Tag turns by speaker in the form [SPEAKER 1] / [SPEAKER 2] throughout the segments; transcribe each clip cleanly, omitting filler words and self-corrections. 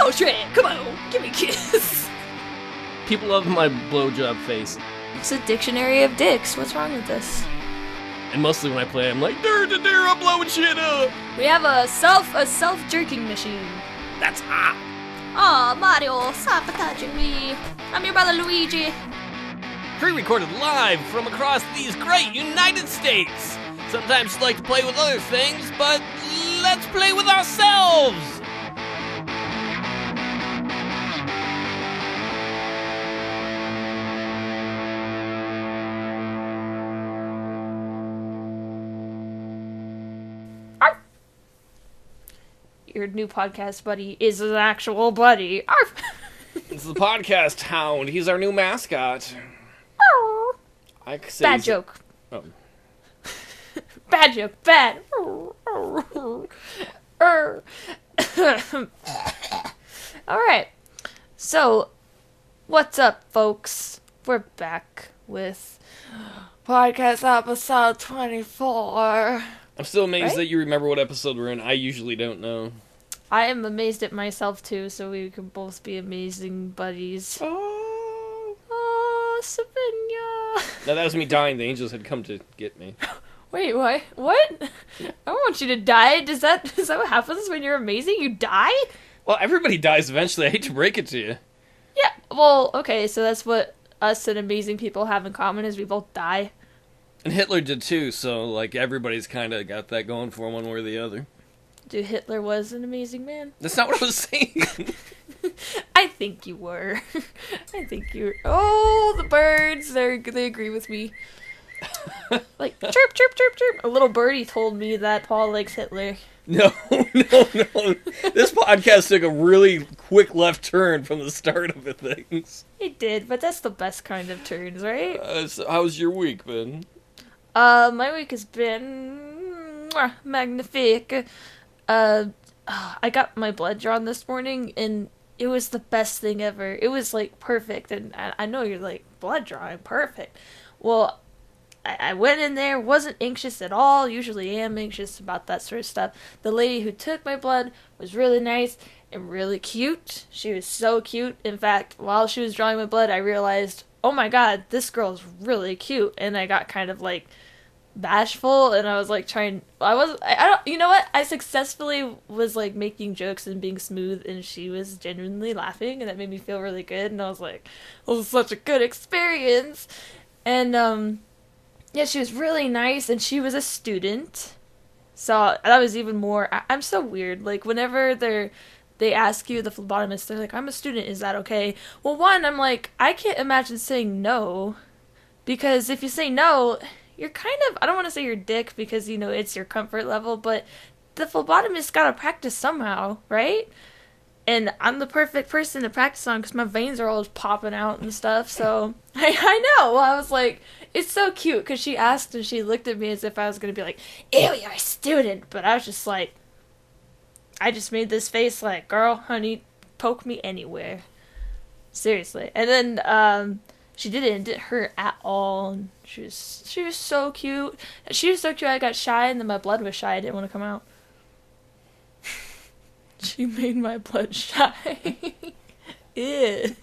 [SPEAKER 1] Oh, Trey, come on, give me a kiss.
[SPEAKER 2] People love my blowjob face.
[SPEAKER 1] It's a dictionary of dicks. What's wrong with this?
[SPEAKER 2] And mostly when I play, I'm like, I'm blowing shit up.
[SPEAKER 1] We have a self-jerking machine.
[SPEAKER 2] That's hot.
[SPEAKER 1] Aw, Mario, stop touching me. I'm your brother Luigi.
[SPEAKER 2] Pre-recorded live from across these great United States. Sometimes like to play with other things, but let's play with ourselves.
[SPEAKER 1] Your new podcast buddy is an actual buddy. Arf.
[SPEAKER 2] This is the podcast hound. He's our new mascot. I could say
[SPEAKER 1] bad joke.
[SPEAKER 2] Oh.
[SPEAKER 1] Bad joke. Bad. Alright. So, what's up, folks? We're back with podcast episode 24.
[SPEAKER 2] I'm still amazed
[SPEAKER 1] Right?
[SPEAKER 2] that you remember what episode we're in. I usually don't know.
[SPEAKER 1] I am amazed at myself, too, so we can both be amazing buddies.
[SPEAKER 2] Oh.
[SPEAKER 1] Oh, Sabinia.
[SPEAKER 2] No, that was me dying. The angels had come to get me.
[SPEAKER 1] Wait, what? What? I don't want you to die. Is that what happens when you're amazing? You die?
[SPEAKER 2] Well, everybody dies eventually. I hate to break it to you.
[SPEAKER 1] Yeah, well, okay, so that's what us and amazing people have in common is we both die.
[SPEAKER 2] And Hitler did too, so, like, everybody's kind of got that going for one way or the other.
[SPEAKER 1] Dude, Hitler was an amazing man.
[SPEAKER 2] That's not what I was saying.
[SPEAKER 1] I think you were. I think you were. Oh, the birds, they agree with me. Like, chirp, chirp, chirp, chirp. A little birdie told me that Paul likes Hitler.
[SPEAKER 2] No. This podcast took a really quick left turn from the start of the things.
[SPEAKER 1] It did, but that's the best kind of turns, right?
[SPEAKER 2] So how's your week been?
[SPEAKER 1] My week has been magnifique. I got my blood drawn this morning, and it was the best thing ever. It was, like, perfect, and I know you're like, blood drawing, perfect. Well, I went in there, wasn't anxious at all. Usually am anxious about that sort of stuff. The lady who took my blood was really nice and really cute. She was so cute. In fact, while she was drawing my blood, I realized, oh my god, this girl's really cute. And I got kind of, like, bashful, and I was, like, you know what? I successfully was, like, making jokes and being smooth, and she was genuinely laughing, and that made me feel really good. And I was like, this was such a good experience. And, yeah, she was really nice, and she was a student. So that was even more. I'm so weird. Like, whenever they ask you, the phlebotomist, they're like, I'm a student, is that okay? Well, one, I'm like, I can't imagine saying no. Because if you say no, you're kind of, I don't want to say you're a dick because, you know, it's your comfort level, but the phlebotomist gotta practice somehow, right? And I'm the perfect person to practice on because my veins are always popping out and stuff, so I know. Well, I was like, it's so cute because she asked and she looked at me as if I was going to be like, ew, you're a student. But I was just like, I just made this face like, girl, honey, poke me anywhere. Seriously. And then she did it and it didn't hurt at all. And she was so cute. She was so cute I got shy and then my blood was shy. I didn't want to come out. She made my blood shy. Ew.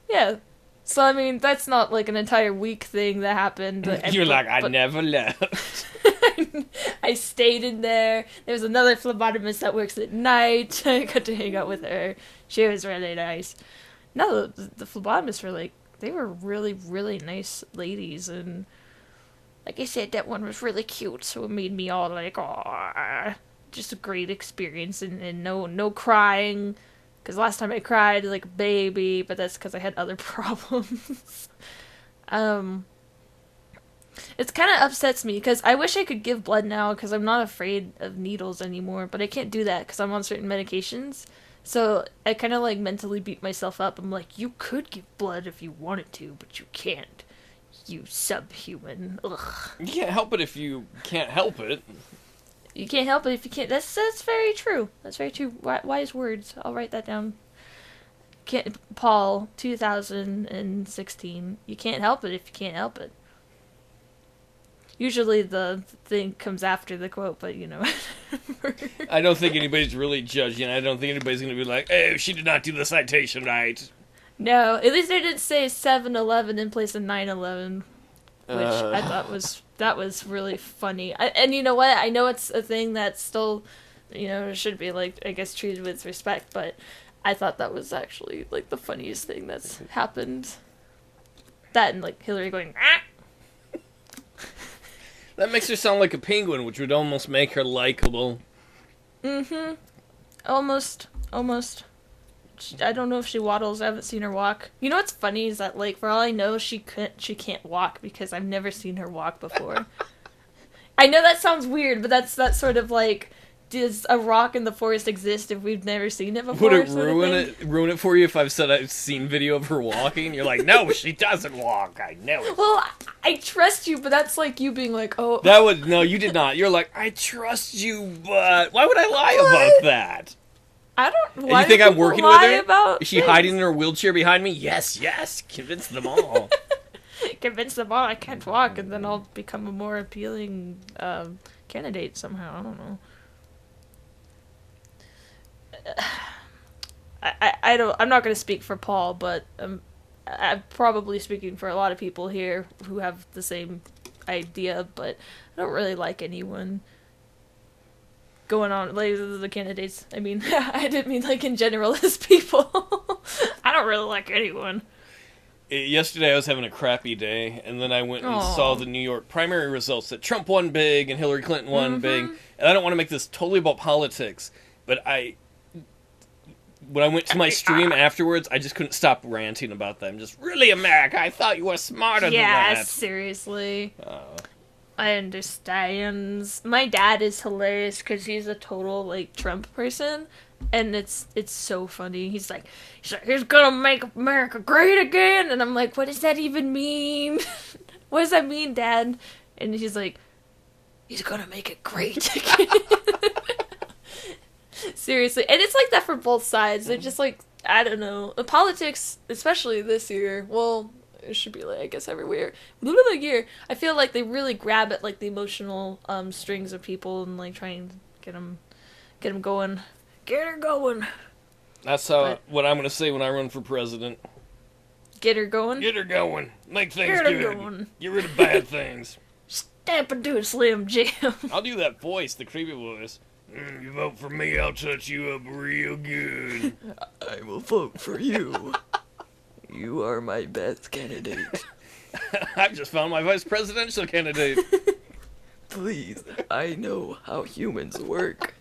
[SPEAKER 1] Yeah. So, I mean, that's not, like, an entire week thing that happened.
[SPEAKER 2] You're like, I never left.
[SPEAKER 1] I stayed in there. There was another phlebotomist that works at night. I got to hang out with her. She was really nice. No, the phlebotomists were, like, they were really, really nice ladies. And, like I said, that one was really cute. So it made me all like, aww. Just a great experience. And no crying. Because last time I cried like a baby, but that's because I had other problems. It kind of upsets me, because I wish I could give blood now, because I'm not afraid of needles anymore, but I can't do that, because I'm on certain medications. So I kind of, like, mentally beat myself up. I'm like, you could give blood if you wanted to, but you can't. You subhuman. Ugh.
[SPEAKER 2] You can't help it if you can't help it.
[SPEAKER 1] You can't help it if you can't. That's very true. That's very true. Wise words. I'll write that down. Paul, 2016. You can't help it if you can't help it. Usually the thing comes after the quote, but
[SPEAKER 2] I don't think anybody's really judging. I don't think anybody's going to be like, "Oh, she did not do the citation right."
[SPEAKER 1] No, at least they didn't say 7-Eleven in place of 9-11, which I thought was really funny. And you know what? I know it's a thing that still, should be like, I guess, treated with respect, but I thought that was actually like the funniest thing that's happened. That and like Hillary going, ah!
[SPEAKER 2] That makes her sound like a penguin, which would almost make her likable.
[SPEAKER 1] Mm-hmm. Almost. I don't know if she waddles. I haven't seen her walk. You know what's funny is that, like, for all I know, she can't walk because I've never seen her walk before. I know that sounds weird, but that's sort of like, does a rock in the forest exist if we've never seen it before?
[SPEAKER 2] Would it ruin it for you if I've said I've seen video of her walking? You're like, no, she doesn't walk. I know it.
[SPEAKER 1] Well, I trust you, but that's like you being like, oh.
[SPEAKER 2] No, you did not. You're like, I trust you, but why would I lie about that?
[SPEAKER 1] I don't.
[SPEAKER 2] Why you think I'm working with her? Is she
[SPEAKER 1] things?
[SPEAKER 2] hiding in her wheelchair behind me? Yes. Convince them all.
[SPEAKER 1] Convince them all I can't walk, and then I'll become a more appealing candidate somehow. I don't know. I'm not going to speak for Paul, but I'm probably speaking for a lot of people here who have the same idea, but I don't really like anyone going on, like, the candidates. I mean, I didn't mean, like, in general as people. I don't really like anyone.
[SPEAKER 2] Yesterday I was having a crappy day, and then I went and saw the New York primary results that Trump won big and Hillary Clinton won big, and I don't want to make this totally about politics, but when I went to my stream afterwards, I just couldn't stop ranting about them. Just, really, America, I thought you were smarter than that.
[SPEAKER 1] Yeah, seriously. I understand. My dad is hilarious because he's a total, like, Trump person, and it's so funny. He's like, he's gonna make America great again, and I'm like, what does that even mean? What does that mean, Dad? And he's like, he's gonna make it great again. Seriously, and it's like that for both sides. They're just like, I don't know, politics, especially this year. Well, it should be like, I guess, every year. I feel like they really grab at like the emotional strings of people and like try and get them going, get her going.
[SPEAKER 2] What I'm gonna say when I run for president.
[SPEAKER 1] Get her going.
[SPEAKER 2] Get her going. Make things
[SPEAKER 1] get her
[SPEAKER 2] good.
[SPEAKER 1] Going.
[SPEAKER 2] Get rid of bad things.
[SPEAKER 1] Step into a Slim Jim.
[SPEAKER 2] I'll do that voice, the creepy voice. You vote for me, I'll touch you up real good.
[SPEAKER 3] I will vote for you. You are my best candidate.
[SPEAKER 2] I've just found my vice presidential candidate.
[SPEAKER 3] Please, I know how humans work.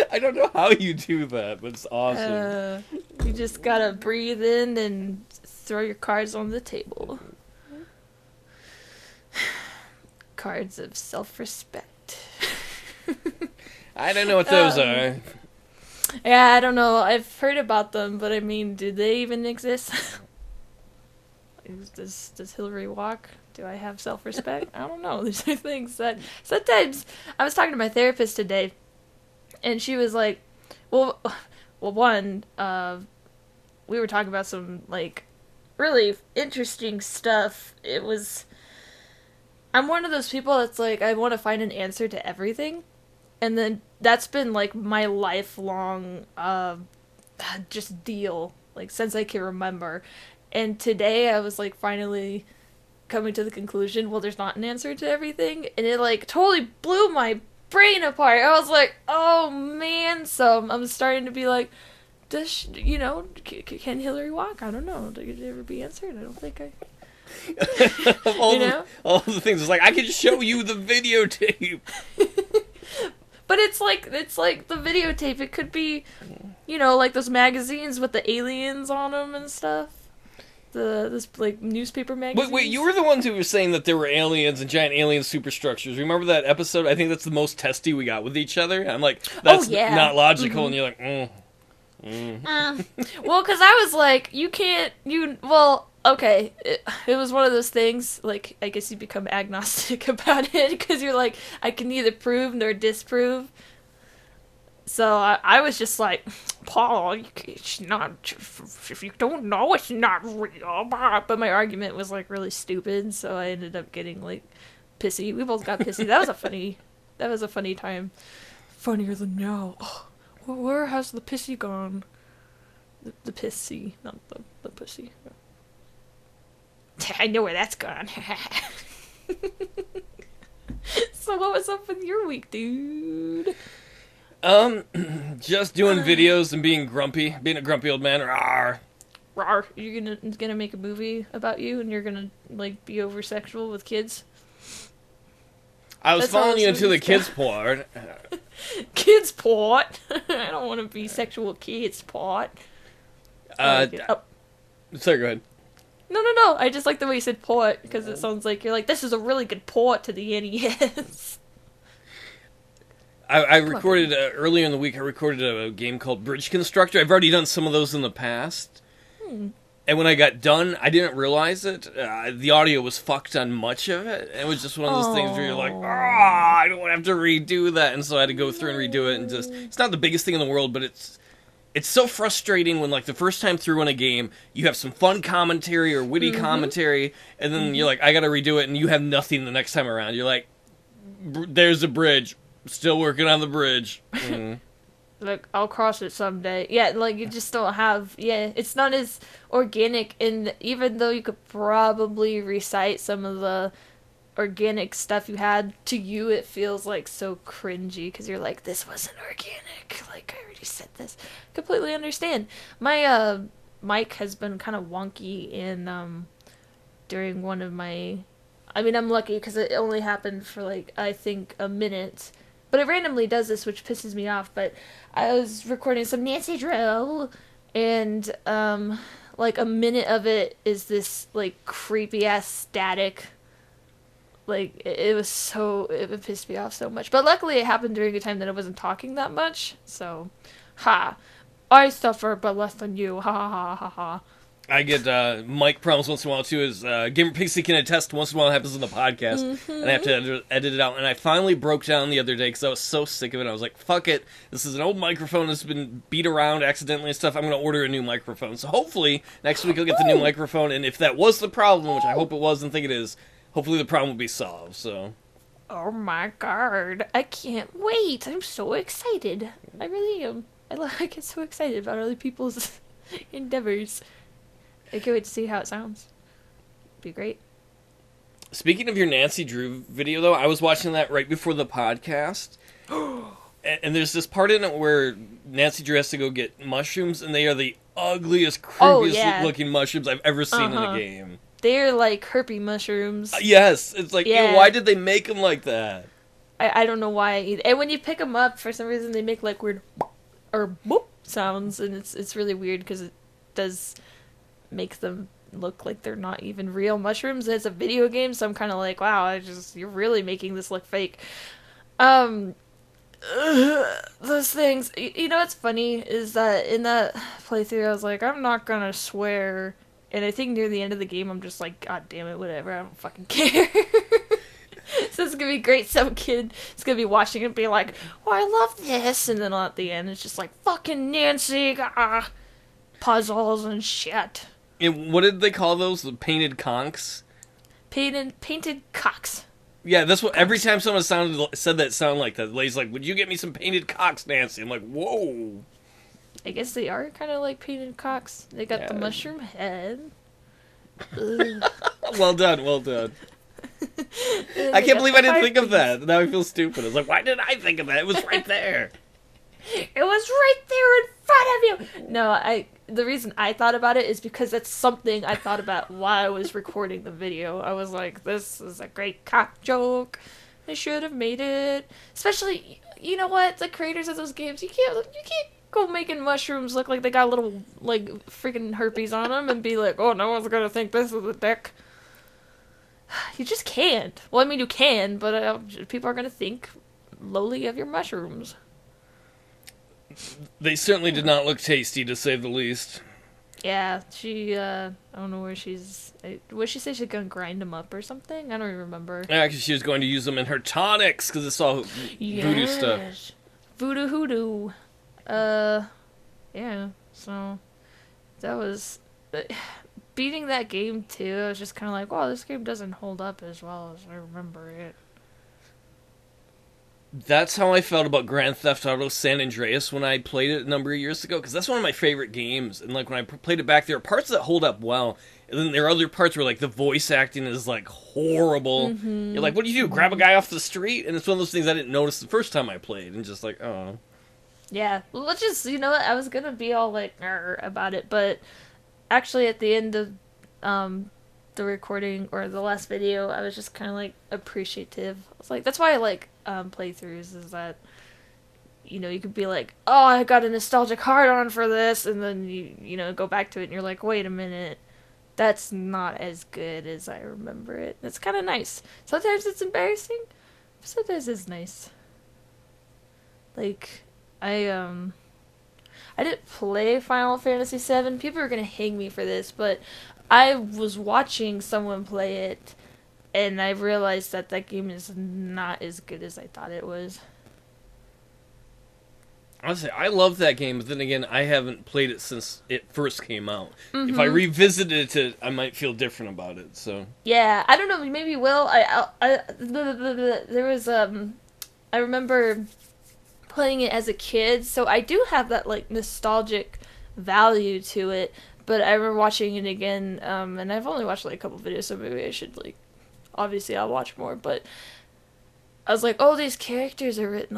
[SPEAKER 2] I don't know how you do that, but it's awesome.
[SPEAKER 1] You just gotta breathe in and throw your cards on the table. Cards of self-respect.
[SPEAKER 2] I don't know what those are.
[SPEAKER 1] Yeah, I don't know. I've heard about them, but I mean, do they even exist? Does Hillary walk? Do I have self-respect? I don't know. These are things that sometimes. I was talking to my therapist today, and she was like, well, one, we were talking about some like really interesting stuff. I'm one of those people that's like, I want to find an answer to everything. And then that's been like my lifelong just deal, like since I can remember. And today I was like finally coming to the conclusion, well, there's not an answer to everything. And it like totally blew my brain apart. I was like, oh man. So I'm starting to be like, does she, can Hillary walk? I don't know. Did it ever be answered? I don't think I...
[SPEAKER 2] all the things. It's like, I can show you the videotape.
[SPEAKER 1] But it's like the videotape. It could be, like those magazines with the aliens on them and stuff. This like newspaper magazines.
[SPEAKER 2] Wait, you were the ones who were saying that there were aliens and giant alien superstructures. Remember that episode? I think that's the most testy we got with each other. I'm like, that's not logical, and you're like,
[SPEAKER 1] Well, because I was like, okay, it was one of those things, like, I guess you become agnostic about it, because you're like, I can neither prove nor disprove. So I was just like, Paul, it's not, if you don't know, it's not real. But my argument was, like, really stupid, so I ended up getting, like, pissy. We both got pissy. That was a funny time. Funnier than now. Oh, where has the pissy gone? The pissy, not the pussy. I know where that's gone. So what was up with your week, dude?
[SPEAKER 2] Just doing videos and being a grumpy old man. Rawr.
[SPEAKER 1] Rawr. You're gonna make a movie about you, and you're gonna like be over sexual with kids.
[SPEAKER 2] I was following you into the kids part.
[SPEAKER 1] Kids part. I don't want to be sexual kids part.
[SPEAKER 2] Sorry, go ahead.
[SPEAKER 1] No. I just like the way you said port, because it sounds like you're like, this is a really good port to the NES.
[SPEAKER 2] I recorded, earlier in the week, I recorded a game called Bridge Constructor. I've already done some of those in the past. And when I got done, I didn't realize it. The audio was fucked on much of it. It was just one of those things where you're like, I don't want to have to redo that. And so I had to go through and redo it. And just, it's not the biggest thing in the world, but it's so frustrating when, like, the first time through in a game, you have some fun commentary or witty commentary, and then you're like, I gotta redo it, and you have nothing the next time around. You're like, there's a bridge. Still working on the bridge.
[SPEAKER 1] Like, I'll cross it someday. Yeah, like, you just don't have... Yeah, it's not as organic, and even though you could probably recite some of the organic stuff you had, to you it feels, like, so cringy, because you're like, this wasn't organic. Like, I already said this. Completely understand. My, mic has been kind of wonky in, during one of my... I mean, I'm lucky, because it only happened for, like, I think a minute... But it randomly does this, which pisses me off. But I was recording some Nancy Drew, and, like, a minute of it is this, like, creepy-ass static. Like, it was so... It pissed me off so much. But luckily it happened during a time that I wasn't talking that much. So, ha. I suffer, but less than you. Ha ha ha ha ha.
[SPEAKER 2] I get mic problems once in a while, too, as Gamerpixie can attest once in a while it happens on the podcast, and I have to edit it out. And I finally broke down the other day because I was so sick of it. I was like, fuck it. This is an old microphone that's been beat around accidentally and stuff. I'm going to order a new microphone. So hopefully, next week I'll get the new microphone, and if that was the problem, which I hope it was and think it is, hopefully the problem will be solved, so...
[SPEAKER 1] Oh my god. I can't wait. I'm so excited. I really am. I get so excited about other people's endeavors. I can't wait to see how it sounds. Be great.
[SPEAKER 2] Speaking of your Nancy Drew video, though, I was watching that right before the podcast. And there's this part in it where Nancy Drew has to go get mushrooms, and they are the ugliest, creepiest looking mushrooms I've ever seen in a game.
[SPEAKER 1] They're like herpy mushrooms.
[SPEAKER 2] Yes, it's like, ew, why did they make them like that?
[SPEAKER 1] I don't know why either. And when you pick them up, for some reason they make like weird or boop sounds, and it's really weird because it does make them look like they're not even real mushrooms. It's a video game, so I'm kind of like, wow, you're really making this look fake. Those things, you know what's funny is that in that playthrough I was like, I'm not gonna swear, and I think near the end of the game I'm just like, god damn it, whatever, I don't fucking care. So it's gonna be great. Some kid is gonna be watching it and be like, oh, I love this, and then at the end it's just like, fucking Nancy, puzzles and shit.
[SPEAKER 2] And what did they call those? The painted conchs?
[SPEAKER 1] Painted cocks.
[SPEAKER 2] Yeah, that's what. Every time someone said that sound like that, the lady's like, "Would you get me some painted cocks, Nancy?" I'm like, "Whoa."
[SPEAKER 1] I guess they are kind of like painted cocks. They got the mushroom head.
[SPEAKER 2] Well done, well done. I can't believe I didn't think of that. Now I feel stupid. I was like, "Why didn't I think of that? It was right there."
[SPEAKER 1] It was right there in front of you. No, the reason I thought about it is because it's something I thought about while I was recording the video. I was like, this is a great cock joke. I should have made it. Especially, you know what? The creators of those games, you can't go making mushrooms look like they got little, like, freaking herpes on them and be like, oh, no one's gonna think this is a dick. You just can't. Well, I mean, you can, but people are gonna think lowly of your mushrooms.
[SPEAKER 2] They certainly did not look tasty, to say the least.
[SPEAKER 1] Yeah, she, I don't know where she's... What did she say? She's gonna grind them up or something? I don't even remember.
[SPEAKER 2] Yeah, because she was going to use them in her tonics, because it's all voodoo stuff.
[SPEAKER 1] Voodoo hoodoo. Yeah, so... That was... beating that game too, I was just kind of like, wow, this game doesn't hold up as well as I remember it.
[SPEAKER 2] That's how I felt about Grand Theft Auto San Andreas when I played it a number of years ago, because that's one of my favorite games. And like when I played it back, there are parts that hold up well, and then there are other parts where like the voice acting is like horrible. You're like, what do you do? Grab a guy off the street? And it's one of those things I didn't notice the first time I played, and just like, oh.
[SPEAKER 1] Yeah, well, let's just, you know what, I was gonna be all like about it, but actually at the end of the recording or the last video, I was just kind of like appreciative. I was like, that's why I like playthroughs, is that, you know, you could be like, oh, I got a nostalgic hard on for this, and then you know, go back to it and you're like, wait a minute, that's not as good as I remember it. It's kind of nice. Sometimes it's embarrassing, sometimes it's nice. Like, I didn't play Final Fantasy VII. People are gonna hang me for this, but I was watching someone play it, and I realized that that game is not as good as I thought it was.
[SPEAKER 2] Honestly, I love that game, but then again, I haven't played it since it first came out. If I revisited it, I might feel different about it. So
[SPEAKER 1] yeah, I don't know. Maybe will. There was I remember playing it as a kid, so I do have that like nostalgic value to it. But I remember watching it again, and I've only watched like a couple videos, so maybe I should like, obviously I'll watch more. But I was like, oh, these characters are written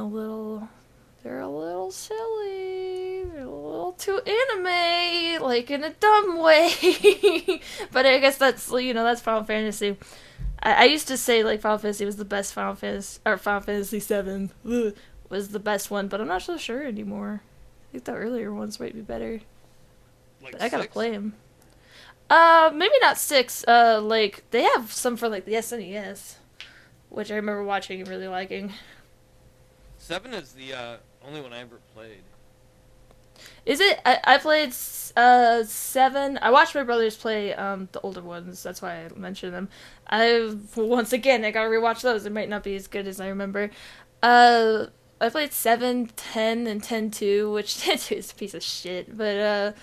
[SPEAKER 1] they're a little silly, they're a little too anime, like in a dumb way. But I guess that's, you know, that's Final Fantasy. I used to say like Final Fantasy was the best Final Fantasy VII was the best one, but I'm not so sure anymore. I think the earlier ones might be better.
[SPEAKER 2] like
[SPEAKER 1] But I gotta
[SPEAKER 2] 6?
[SPEAKER 1] play them. Maybe not 6. Like they have some for like the SNES, which I remember watching and really liking.
[SPEAKER 2] 7 is the only one I ever played.
[SPEAKER 1] Is it? I played 7. I watched my brothers play the older ones. That's why I mentioned them. I gotta rewatch those. It might not be as good as I remember. I played 7, 10, and 10-2, which 10-2 is a piece of shit. But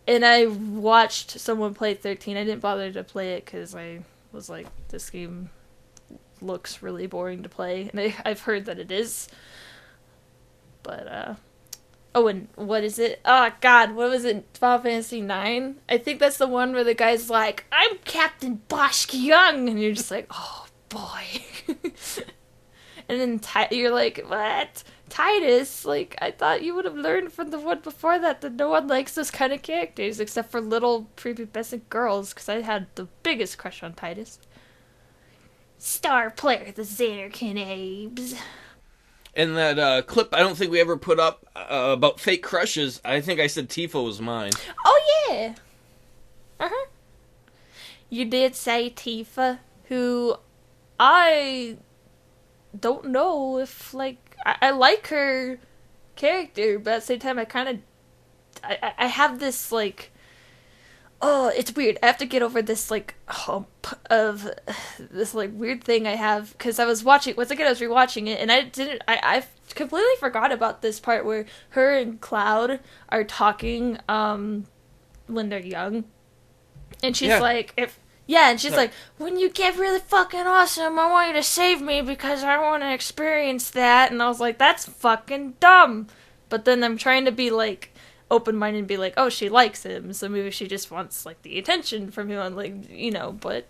[SPEAKER 1] and I watched someone play 13. I didn't bother to play it because I was like, this game looks really boring to play, and I've heard that it is. But oh, and what is it? Oh God, what was it? Final Fantasy 9. I think that's the one where the guy's like, "I'm Captain Bosch Young," and you're just like, oh boy. And then you're like, what? Titus? Like, I thought you would have learned from the one before that no one likes those kind of characters except for little prepubescent girls, because I had the biggest crush on Titus. Star player, the Xanarkin Abes.
[SPEAKER 2] And that clip I don't think we ever put up about fake crushes, I think I said Tifa was mine.
[SPEAKER 1] Oh, yeah. Uh-huh. You did say Tifa, who I don't know if, like, I like her character, but at the same time, I have this, like, oh, it's weird. I have to get over this, like, hump of this, like, weird thing I have, because I was once again, I was rewatching it, and I completely forgot about this part where her and Cloud are talking, when they're young, and she's like, and she's like, when you get really fucking awesome, I want you to save me because I want to experience that. And I was like, that's fucking dumb. But then I'm trying to be, like, open-minded and be like, oh, she likes him, so maybe she just wants, like, the attention from him, and, like, you know, but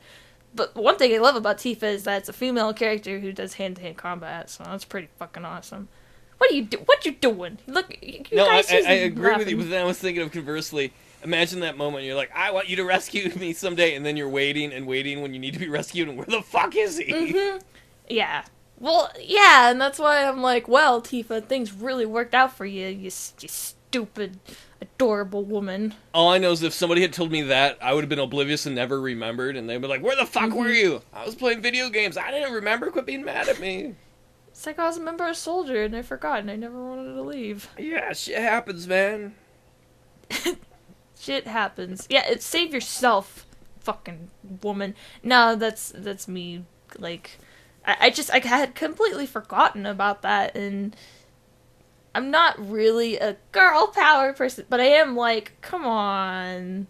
[SPEAKER 1] one thing I love about Tifa is that it's a female character who does hand-to-hand combat, so that's pretty fucking awesome. What you doing? Look, you guys.
[SPEAKER 2] I agree with you, but then I was thinking of conversely. Imagine that moment, you're like, I want you to rescue me someday, and then you're waiting and waiting when you need to be rescued, and where the fuck is he?
[SPEAKER 1] Mm-hmm. Yeah. Well, yeah, and that's why I'm like, well, Tifa, things really worked out for you, you stupid, adorable woman.
[SPEAKER 2] All I know is if somebody had told me that, I would have been oblivious and never remembered, and they'd be like, where the fuck were you? I was playing video games, I didn't remember, quit being mad at me.
[SPEAKER 1] It's like I was a member of Soldier, and I forgot, and I never wanted to leave.
[SPEAKER 2] Yeah, shit happens, man.
[SPEAKER 1] Shit happens. Yeah, save yourself, fucking woman. No, that's me. Like, I had completely forgotten about that, and I'm not really a girl power person, but I am like, come on.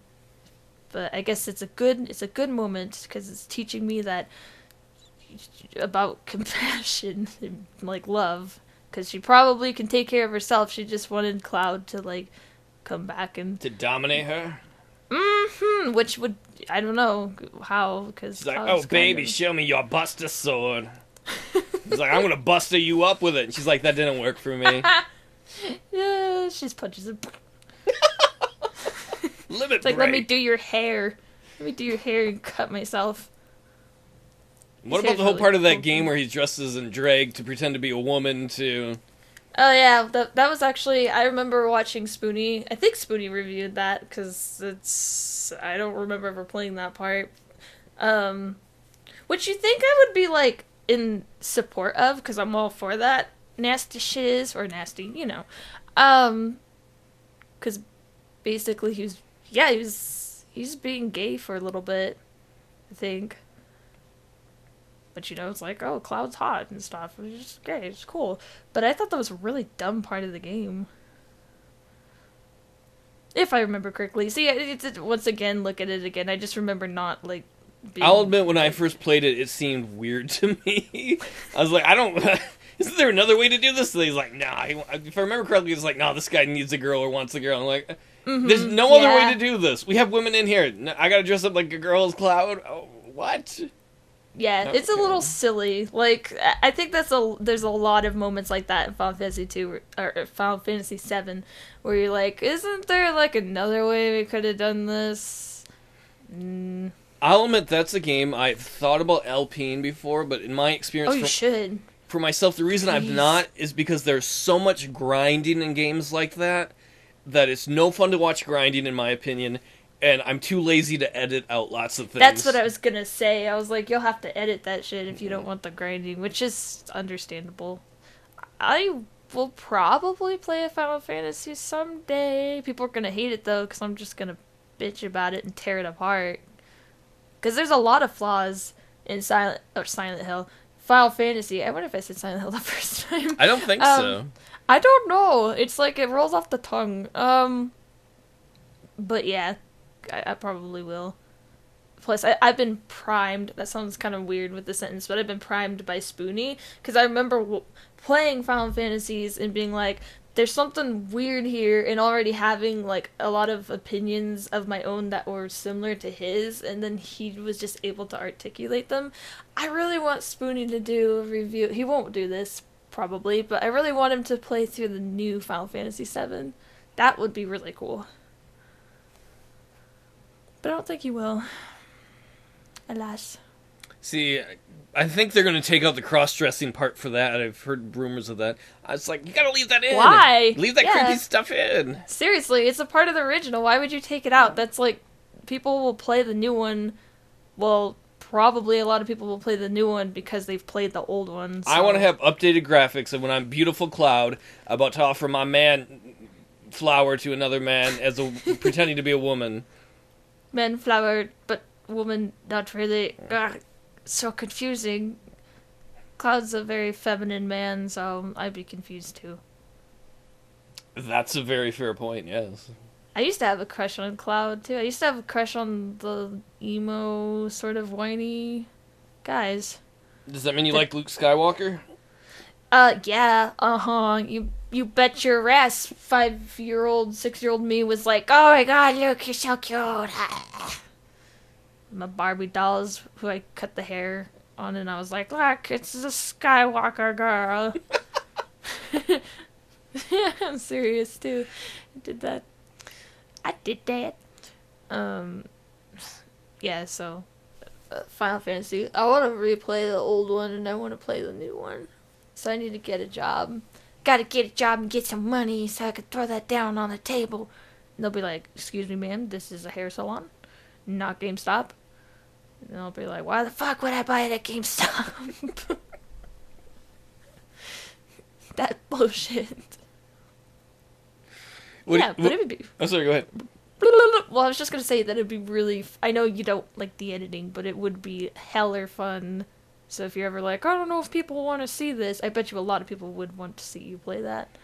[SPEAKER 1] But I guess it's a good moment because it's teaching me that about compassion and like love. Because she probably can take care of herself. She just wanted Cloud to like come back and
[SPEAKER 2] To dominate her?
[SPEAKER 1] which would I don't know how because
[SPEAKER 2] She's like, oh baby, show me your Buster sword. He's like, I'm gonna buster you up with it. And she's like, that didn't work for me.
[SPEAKER 1] Yeah, she just punches him.
[SPEAKER 2] Limit
[SPEAKER 1] It's like,
[SPEAKER 2] break.
[SPEAKER 1] let me do your hair. Let me do your hair and cut myself.
[SPEAKER 2] What about the whole part of that game where he dresses in drag to pretend to be a woman to...
[SPEAKER 1] Oh yeah, that was actually, I remember watching Spoonie. I think Spoonie reviewed that, because I don't remember ever playing that part. Which you think I would be, like, in support of, because I'm all for that nasty shiz, or nasty, you know. Because basically he's being gay for a little bit, I think. But, you know, it's like, oh, Cloud's hot and stuff. It's just gay. It's cool. But I thought that was a really dumb part of the game. If I remember correctly. See, it's once again, look at it again. I just remember not, like, being...
[SPEAKER 2] I'll admit, when I first played it, it seemed weird to me. I was like, I don't... Isn't there another way to do this? And he's like, nah. If I remember correctly, he's like, nah, this guy needs a girl or wants a girl. I'm like, there's no other way to do this. We have women in here. I gotta dress up like a girl as Cloud? Oh, what?
[SPEAKER 1] Yeah, it's a little silly. Like, I think there's a lot of moments like that in Final Fantasy 2 or Final Fantasy 7 where you're like, isn't there like another way we could have done this?
[SPEAKER 2] I'll admit that's a game I've thought about LPing before, but in my experience,
[SPEAKER 1] Oh, you should.
[SPEAKER 2] For myself, the reason I've not is because there's so much grinding in games like that it's no fun to watch grinding, in my opinion. And I'm too lazy to edit out lots of things.
[SPEAKER 1] That's what I was gonna say. I was like, you'll have to edit that shit if you don't want the grinding, which is understandable. I will probably play a Final Fantasy someday. People are gonna hate it though, because I'm just gonna bitch about it and tear it apart. Because there's a lot of flaws in Silent Hill. Final Fantasy. I wonder if I said Silent Hill the first time.
[SPEAKER 2] I don't think so.
[SPEAKER 1] I don't know. It's like it rolls off the tongue. But yeah. I probably will. Plus, I've been primed. That sounds kind of weird with the sentence, but I've been primed by Spoonie. Because I remember playing Final Fantasies and being like, there's something weird here, and already having like a lot of opinions of my own that were similar to his, and then he was just able to articulate them. I really want Spoonie to do a review. He won't do this, probably, but I really want him to play through the new Final Fantasy VII. That would be really cool. But I don't think he will. Alas.
[SPEAKER 2] See, I think they're going to take out the cross-dressing part for that. I've heard rumors of that. I was like, you got to leave that in.
[SPEAKER 1] Why?
[SPEAKER 2] Leave that creepy stuff in.
[SPEAKER 1] Seriously, it's a part of the original. Why would you take it out? That's like, people will play the new one. Well, probably a lot of people will play the new one because they've played the old one. So.
[SPEAKER 2] I want to have updated graphics, and when I'm beautiful Cloud, about to offer my man flower to another man as pretending to be a woman.
[SPEAKER 1] Men flower, but woman not really. Ugh, so confusing. Cloud's a very feminine man, so I'd be confused too.
[SPEAKER 2] That's a very fair point, yes.
[SPEAKER 1] I used to have a crush on Cloud too. I used to have a crush on the emo, sort of whiny guys.
[SPEAKER 2] Does that mean you like Luke Skywalker?
[SPEAKER 1] Yeah, You bet your ass 5-year-old, 6-year-old me was like, oh my god, Luke, you're so cute. My Barbie dolls, who I cut the hair on, and I was like, look, it's the Skywalker girl. I'm serious, too. I did that. Yeah, so, Final Fantasy. I want to replay the old one, and I want to play the new one. So I need to get a job. Gotta get a job and get some money so I could throw that down on the table. And they'll be like, excuse me, ma'am, this is a hair salon, not GameStop. And I'll be like, why the fuck would I buy it at GameStop? That bullshit. But it would be...
[SPEAKER 2] Oh, sorry, go ahead.
[SPEAKER 1] Well, I was just gonna say that it'd be really... I know you don't like the editing, but it would be heller fun. So if you're ever like, I don't know if people want to see this, I bet you a lot of people would want to see you play that.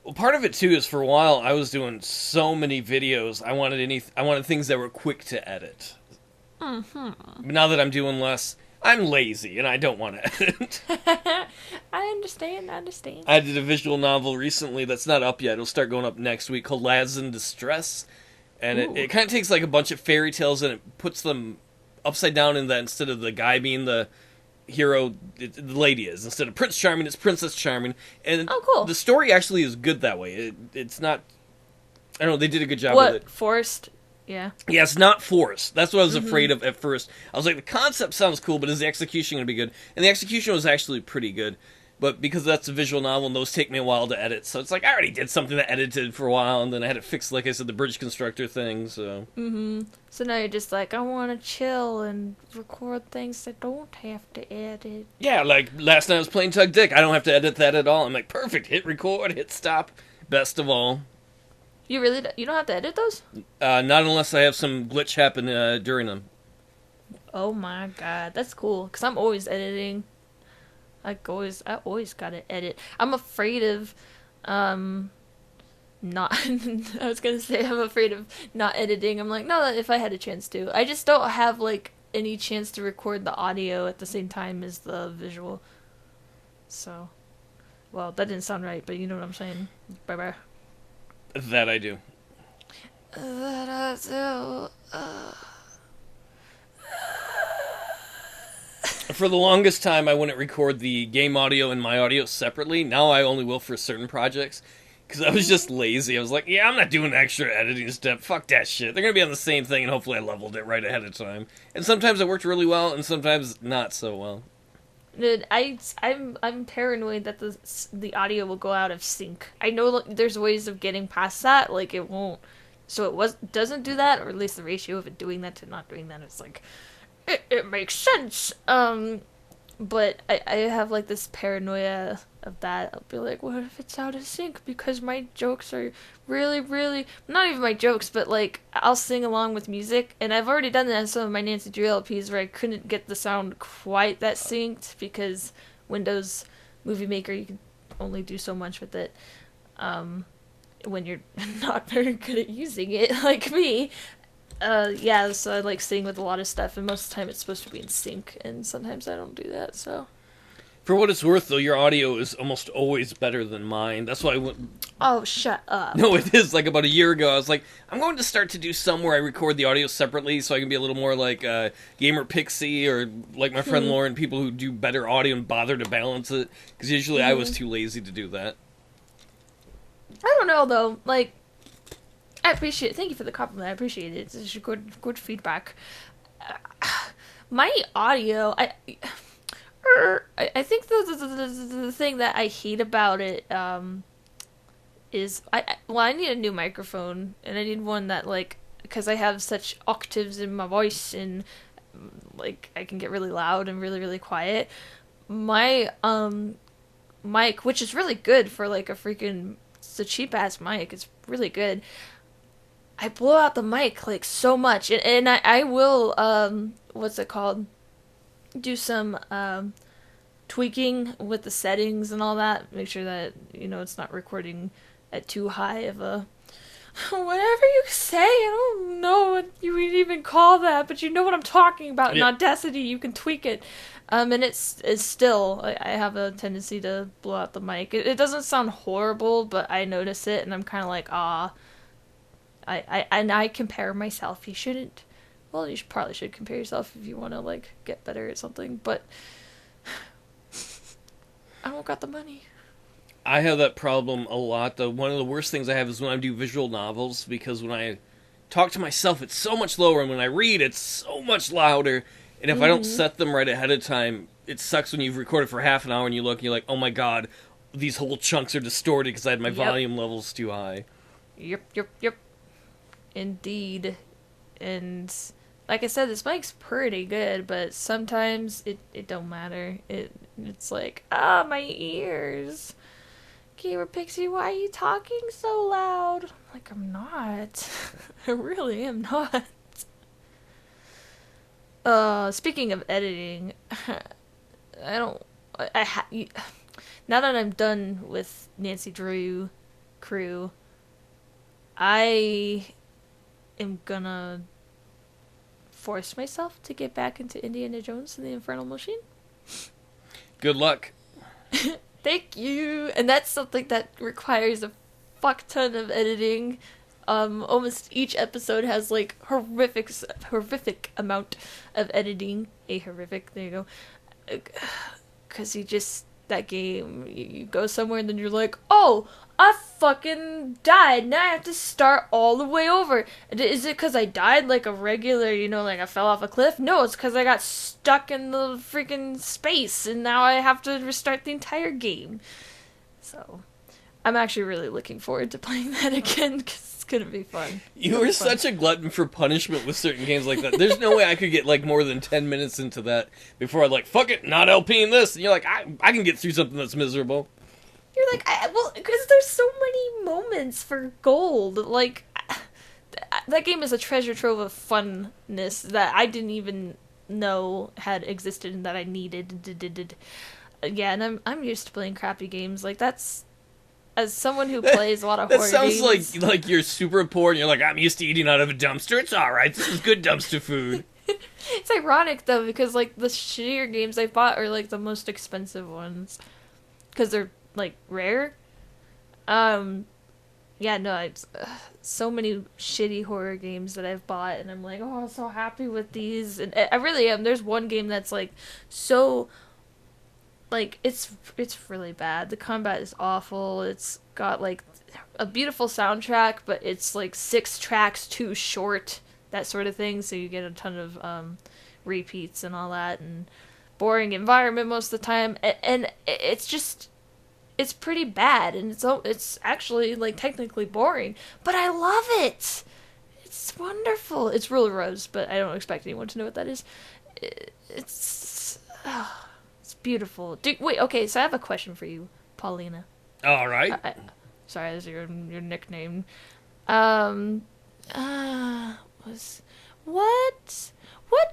[SPEAKER 2] Well, part of it too is for a while I was doing so many videos. I wanted things that were quick to edit.
[SPEAKER 1] Mm-hmm.
[SPEAKER 2] But now that I'm doing less, I'm lazy and I don't want to edit.
[SPEAKER 1] I understand. I understand.
[SPEAKER 2] I did a visual novel recently that's not up yet. It'll start going up next week called Lads in Distress. And it kind of takes like a bunch of fairy tales and it puts them upside down in that instead of the guy being the hero, the lady is. Instead of Prince Charming, it's Princess Charming. And
[SPEAKER 1] Oh, cool.
[SPEAKER 2] the story actually is good that way. It's not... I don't know, they did a good job
[SPEAKER 1] What,
[SPEAKER 2] with it.
[SPEAKER 1] forced? Yeah.
[SPEAKER 2] Yeah, it's not forced. That's what I was afraid of at first. I was like, the concept sounds cool, but is the execution going to be good? And the execution was actually pretty good. But because that's a visual novel, and those take me a while to edit, so it's like I already did something that edited for a while, and then I had to fix, like I said, the bridge constructor thing, so...
[SPEAKER 1] So now you're just like, I want to chill and record things that don't have to edit.
[SPEAKER 2] Yeah, like last night I was playing Tug Dick. I don't have to edit that at all. I'm like, perfect, hit record, hit stop. Best of all.
[SPEAKER 1] You really you don't have to edit those?
[SPEAKER 2] Not unless I have some glitch happen during them.
[SPEAKER 1] Oh my god, that's cool. Cause I'm always editing. I always gotta edit. I'm afraid of, not. I was gonna say I'm afraid of not editing. I'm like, no, if I had a chance to, I just don't have like any chance to record the audio at the same time as the visual. So, well, that didn't sound right, but you know what I'm saying. Bye bye.
[SPEAKER 2] That I do.
[SPEAKER 1] That I do.
[SPEAKER 2] For the longest time, I wouldn't record the game audio and my audio separately. Now I only will for certain projects. Because I was just lazy. I was like, yeah, I'm not doing an extra editing step. Fuck that shit. They're going to be on the same thing, and hopefully I leveled it right ahead of time. And sometimes it worked really well, and sometimes not so well.
[SPEAKER 1] Dude, I'm paranoid that the audio will go out of sync. I know there's ways of getting past that, like it won't. So doesn't do that, or at least the ratio of it doing that to not doing that is like, it makes sense. But I have like this paranoia of that. I'll be like, what if it's out of sync because my jokes are really, really, not even my jokes, but like I'll sing along with music, and I've already done that in some of my Nancy Drew LPs where I couldn't get the sound quite that synced because Windows Movie Maker, you can only do so much with it when you're not very good at using it, like me. Yeah, so I like sing with a lot of stuff, and most of the time it's supposed to be in sync, and sometimes I don't do that, so.
[SPEAKER 2] For what it's worth, though, your audio is almost always better than mine. That's why I went...
[SPEAKER 1] Oh, shut up.
[SPEAKER 2] No, it is. Like, about a year ago, I was like, I'm going to start to do some where I record the audio separately so I can be a little more like Gamerpixie or like my friend Lauren, people who do better audio and bother to balance it. Because usually I was too lazy to do that.
[SPEAKER 1] I don't know, though. Like, I appreciate it. Thank you for the compliment. I appreciate it. It's good feedback. My audio, I think the thing that I hate about it is I need a new microphone, and I need one that, like, because I have such octaves in my voice, and like I can get really loud and really, really quiet. My mic, which is really good for like it's a cheap ass mic, it's really good. I blow out the mic like so much, and I will what's it called? Do some tweaking with the settings and all that. Make sure that, you know, it's not recording at too high of a whatever you say. I don't know what you would even call that, but you know what I'm talking about.
[SPEAKER 2] Yeah.
[SPEAKER 1] In Audacity, you can tweak it, and it's still. I have a tendency to blow out the mic. It doesn't sound horrible, but I notice it, and I'm kind of like, ah. I compare myself. You shouldn't. Well, you probably should compare yourself if you want to, like, get better at something, but I don't got the money.
[SPEAKER 2] I have that problem a lot, though. One of the worst things I have is when I do visual novels, because when I talk to myself, it's so much lower, and when I read, it's so much louder, and if I don't set them right ahead of time, it sucks when you've recorded for half an hour and you look and you're like, oh my god, these whole chunks are distorted because I had my volume levels too high.
[SPEAKER 1] Yep. Indeed. And like I said, this mic's pretty good, but sometimes it don't matter. It's like, my ears. Gamerpixie, why are you talking so loud? Like, I'm not. I really am not. Speaking of editing, now that I'm done with Nancy Drew, crew, I am gonna force myself to get back into Indiana Jones and the Infernal Machine.
[SPEAKER 2] Good luck.
[SPEAKER 1] Thank you. And that's something that requires a fuck ton of editing. Almost each episode has like horrific amount of editing. There you go. Because that game, you go somewhere and then you're like, oh, I fucking died. Now I have to start all the way over. Is it because I died like a regular, like I fell off a cliff? No, it's because I got stuck in the freaking space and now I have to restart the entire game. So, I'm actually really looking forward to playing that again because it's gonna be fun.
[SPEAKER 2] You are such a glutton for punishment with certain games like that. There's no way I could get like more than 10 minutes into that before I'd like, fuck it, not LPing this. And you're like, I can get through something that's miserable.
[SPEAKER 1] You're like, because there's so many moments for gold. Like, that game is a treasure trove of funness that I didn't even know had existed and that I needed. Yeah, and I'm used to playing crappy games. Like, that's... As someone who plays a lot of horror games...
[SPEAKER 2] That sounds like you're super poor and you're like, I'm used to eating out of a dumpster. It's alright. This is good dumpster food.
[SPEAKER 1] It's ironic, though, because, like, the shittier games I bought are, like, the most expensive ones. Because they're, like, rare. Yeah, no, so many shitty horror games that I've bought, and I'm like, oh, I'm so happy with these. And I really am. There's one game that's, like, so... Like, it's really bad. The combat is awful. It's got, like, a beautiful soundtrack, but it's, like, 6 tracks too short, that sort of thing, so you get a ton of repeats and all that, and boring environment most of the time, and it's just... It's pretty bad, and it's actually, like, technically boring, but I love it! It's wonderful. It's Rule of Rose, but I don't expect anyone to know what that is. It's beautiful. Wait, okay, so I have a question for you, Paulina.
[SPEAKER 2] All right.
[SPEAKER 1] Sorry, that's your nickname. What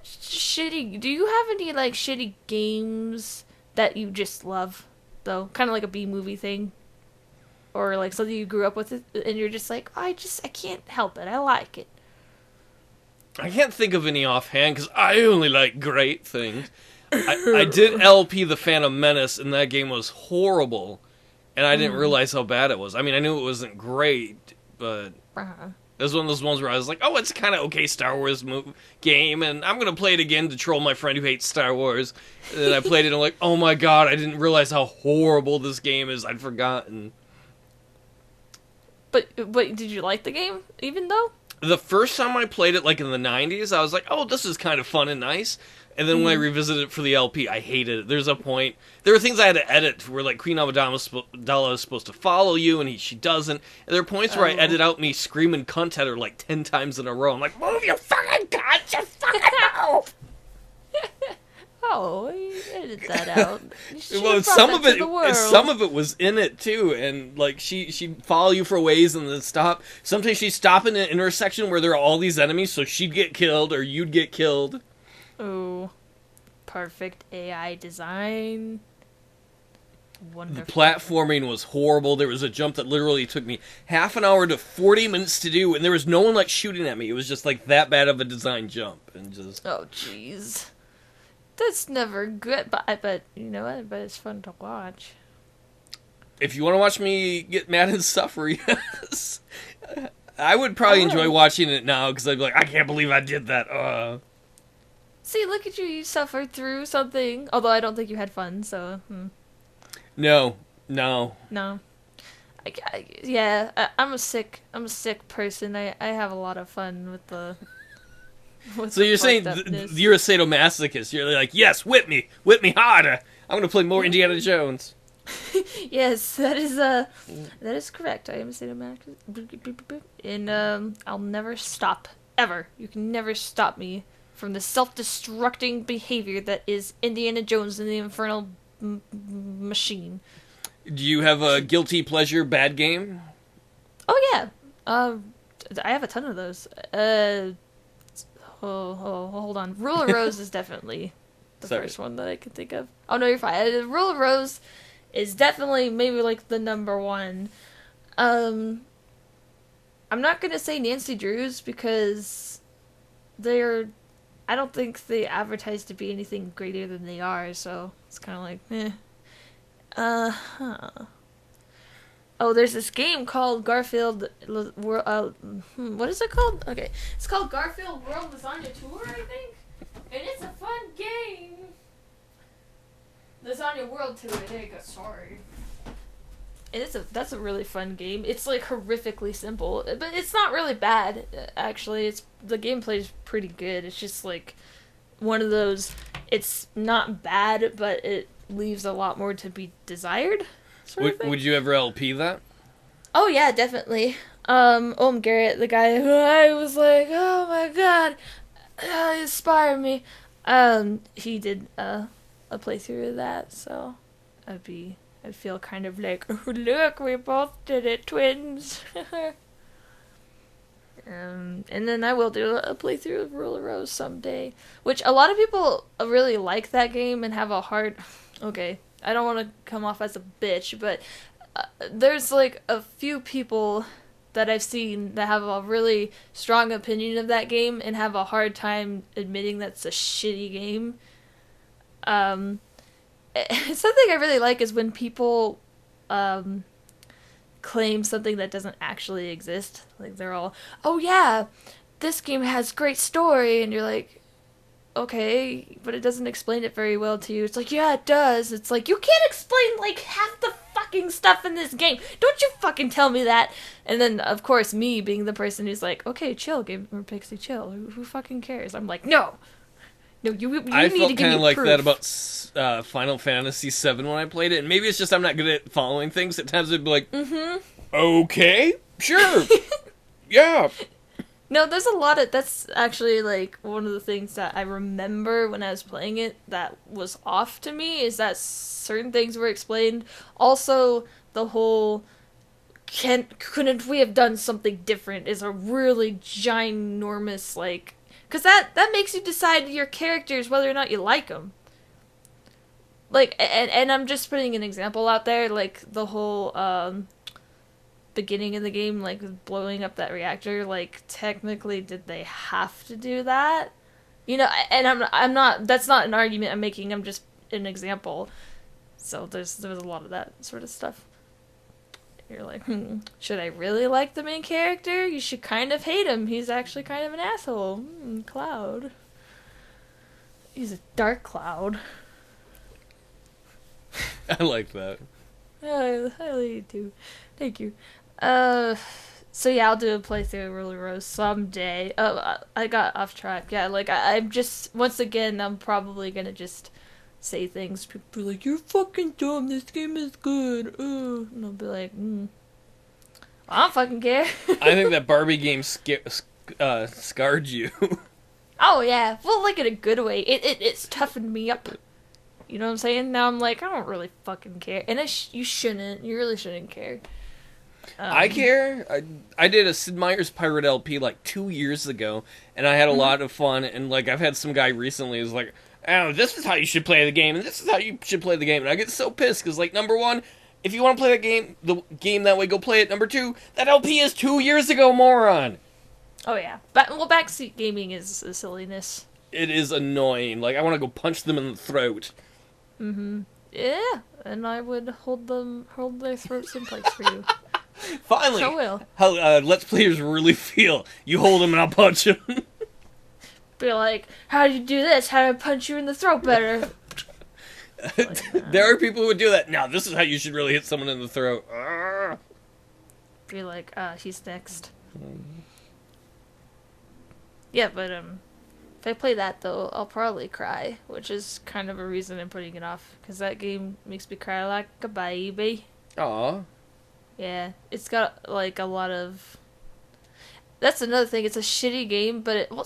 [SPEAKER 1] shitty... Do you have any, like, shitty games that you just love, though? Kind of like a B-movie thing? Or, like, something you grew up with, and you're just like, I can't help it. I like it.
[SPEAKER 2] I can't think of any offhand, because I only like great things. I did LP The Phantom Menace, and that game was horrible, and I didn't realize how bad it was. I mean, I knew it wasn't great, but it was one of those ones where I was like, oh, it's kind of okay Star Wars game, and I'm going to play it again to troll my friend who hates Star Wars. And then I played it, and I'm like, oh my god, I didn't realize how horrible this game is. I'd forgotten.
[SPEAKER 1] But did you like the game, even though?
[SPEAKER 2] The first time I played it, like in the 90s, I was like, oh, this is kind of fun and nice. And then when I revisited it for the LP, I hated it. There's a point... There were things I had to edit where, like, Queen Amidala is supposed to follow you, and she doesn't. And there are points where I edit out me screaming cunt at her, like, 10 times in a row. I'm like, move your fucking cunt! You fucking move!
[SPEAKER 1] Oh, you edit that out.
[SPEAKER 2] Well, some of it was in it, too. And, like, she'd follow you for ways and then stop. Sometimes she'd stop in an intersection where there are all these enemies, so she'd get killed, or you'd get killed.
[SPEAKER 1] Oh, perfect AI design. Wonderful.
[SPEAKER 2] The platforming was horrible. There was a jump that literally took me half an hour to 40 minutes to do, and there was no one, like, shooting at me. It was just, like, that bad of a design jump. And just... Oh,
[SPEAKER 1] jeez. That's never good, but I bet, you know what, I bet it's fun to watch.
[SPEAKER 2] If you want to watch me get mad and suffer, yes. I would probably enjoy watching it now, because I'd be like, I can't believe I did that.
[SPEAKER 1] See, look at you. You suffered through something. Although I don't think you had fun, so...
[SPEAKER 2] No.
[SPEAKER 1] I'm a sick person. I have a lot of fun with the...
[SPEAKER 2] So you're saying you're a sadomasochist. You're like, yes, whip me harder. I'm going to play more Indiana Jones.
[SPEAKER 1] Yes, that is correct. I am a sadomasochist. And I'll never stop. Ever. You can never stop me from the self-destructing behavior that is Indiana Jones and the Infernal Machine.
[SPEAKER 2] Do you have a guilty pleasure bad game?
[SPEAKER 1] Oh, yeah. I have a ton of those. Hold on. Rule of Rose is definitely the first one that I can think of. Oh, no, you're fine. Rule of Rose is definitely maybe, like, the number one. Um, I'm not gonna say Nancy Drews because they're. I don't think they advertise to be anything greater than they are, so it's kind of like, eh. Huh. Oh, there's this game called Garfield. What is it called? Okay, it's called Garfield World Lasagna Tour, I think, and it's a fun game. Lasagna World Tour. There you go. Sorry. And that's a really fun game. It's like horrifically simple, but it's not really bad. Actually, the gameplay is pretty good. It's just like one of those. It's not bad, but it leaves a lot more to be desired.
[SPEAKER 2] Would you ever LP that?
[SPEAKER 1] Oh yeah, definitely. Garrett, the guy who I was like, oh my god, inspire me. He did a playthrough of that, so I'd feel kind of like, oh, look, we both did it, twins. And then I will do a playthrough of Roller Rose someday, which a lot of people really like that game and have a hard. Okay, I don't want to come off as a bitch, but there's like a few people that I've seen that have a really strong opinion of that game and have a hard time admitting that's a shitty game. Something I really like is when people claim something that doesn't actually exist. Like they're all, oh yeah, this game has great story, and you're like, okay, but it doesn't explain it very well to you. It's like, yeah, it does. It's like, you can't explain like half the fucking stuff in this game. Don't you fucking tell me that. And then, of course, me being the person who's like, okay, chill, Gamerpixie, chill. Who fucking cares? I'm like, no, you
[SPEAKER 2] I
[SPEAKER 1] need
[SPEAKER 2] felt
[SPEAKER 1] to give
[SPEAKER 2] kind
[SPEAKER 1] me
[SPEAKER 2] of like
[SPEAKER 1] proof.
[SPEAKER 2] that about Final Fantasy VII when I played it, and maybe it's just I'm not good at following things. At times it'd be like, okay, sure, yeah.
[SPEAKER 1] No, there's a lot of... That's actually, like, one of the things that I remember when I was playing it that was off to me, is that certain things were explained. Also, the whole... Couldn't we have done something different is a really ginormous, like... Because that makes you decide your characters whether or not you like them. Like, and I'm just putting an example out there, like, the whole, beginning of the game, like blowing up that reactor, like technically did they have to do that? You know, and I'm not that's not an argument I'm making, I'm just an example. So there's a lot of that sort of stuff. You're like, should I really like the main character? You should kind of hate him. He's actually kind of an asshole. Cloud. He's a dark Cloud.
[SPEAKER 2] I like that.
[SPEAKER 1] I like you too. Thank you. So yeah, I'll do a playthrough of Roller Rose someday. I got off track. Yeah, like, I'm just, once again, I'm probably gonna just say things. People are like, you're fucking dumb, this game is good. And I'll be like, I don't fucking care.
[SPEAKER 2] I think that Barbie game scarred you.
[SPEAKER 1] Oh yeah, well, like in a good way. It's toughened me up. You know what I'm saying? Now I'm like, I don't really fucking care. And you shouldn't. You really shouldn't care.
[SPEAKER 2] I care. I did a Sid Meier's Pirate LP like 2 years ago, and I had a lot of fun. And like I've had some guy recently who's like, "Oh, this is how you should play the game, and this is how you should play the game." And I get so pissed because, like, number one, if you want to play the game that way, go play it. Number two, that LP is 2 years ago, moron.
[SPEAKER 1] Oh yeah, backseat gaming is a silliness.
[SPEAKER 2] It is annoying. Like, I want to go punch them in the throat.
[SPEAKER 1] Yeah, and I would hold their throats in place for you.
[SPEAKER 2] Finally,
[SPEAKER 1] I will.
[SPEAKER 2] How Let's Players really feel. You hold them and I'll punch them.
[SPEAKER 1] Be like, how do you do this? How do I punch you in the throat better?
[SPEAKER 2] There are people who would do that. Now, this is how you should really hit someone in the throat.
[SPEAKER 1] Be like, he's next. Yeah, but if I play that though, I'll probably cry, which is kind of a reason I'm putting it off, because that game makes me cry like a baby.
[SPEAKER 2] Aw.
[SPEAKER 1] Yeah, it's got like a lot of. That's another thing. It's a shitty game, but oh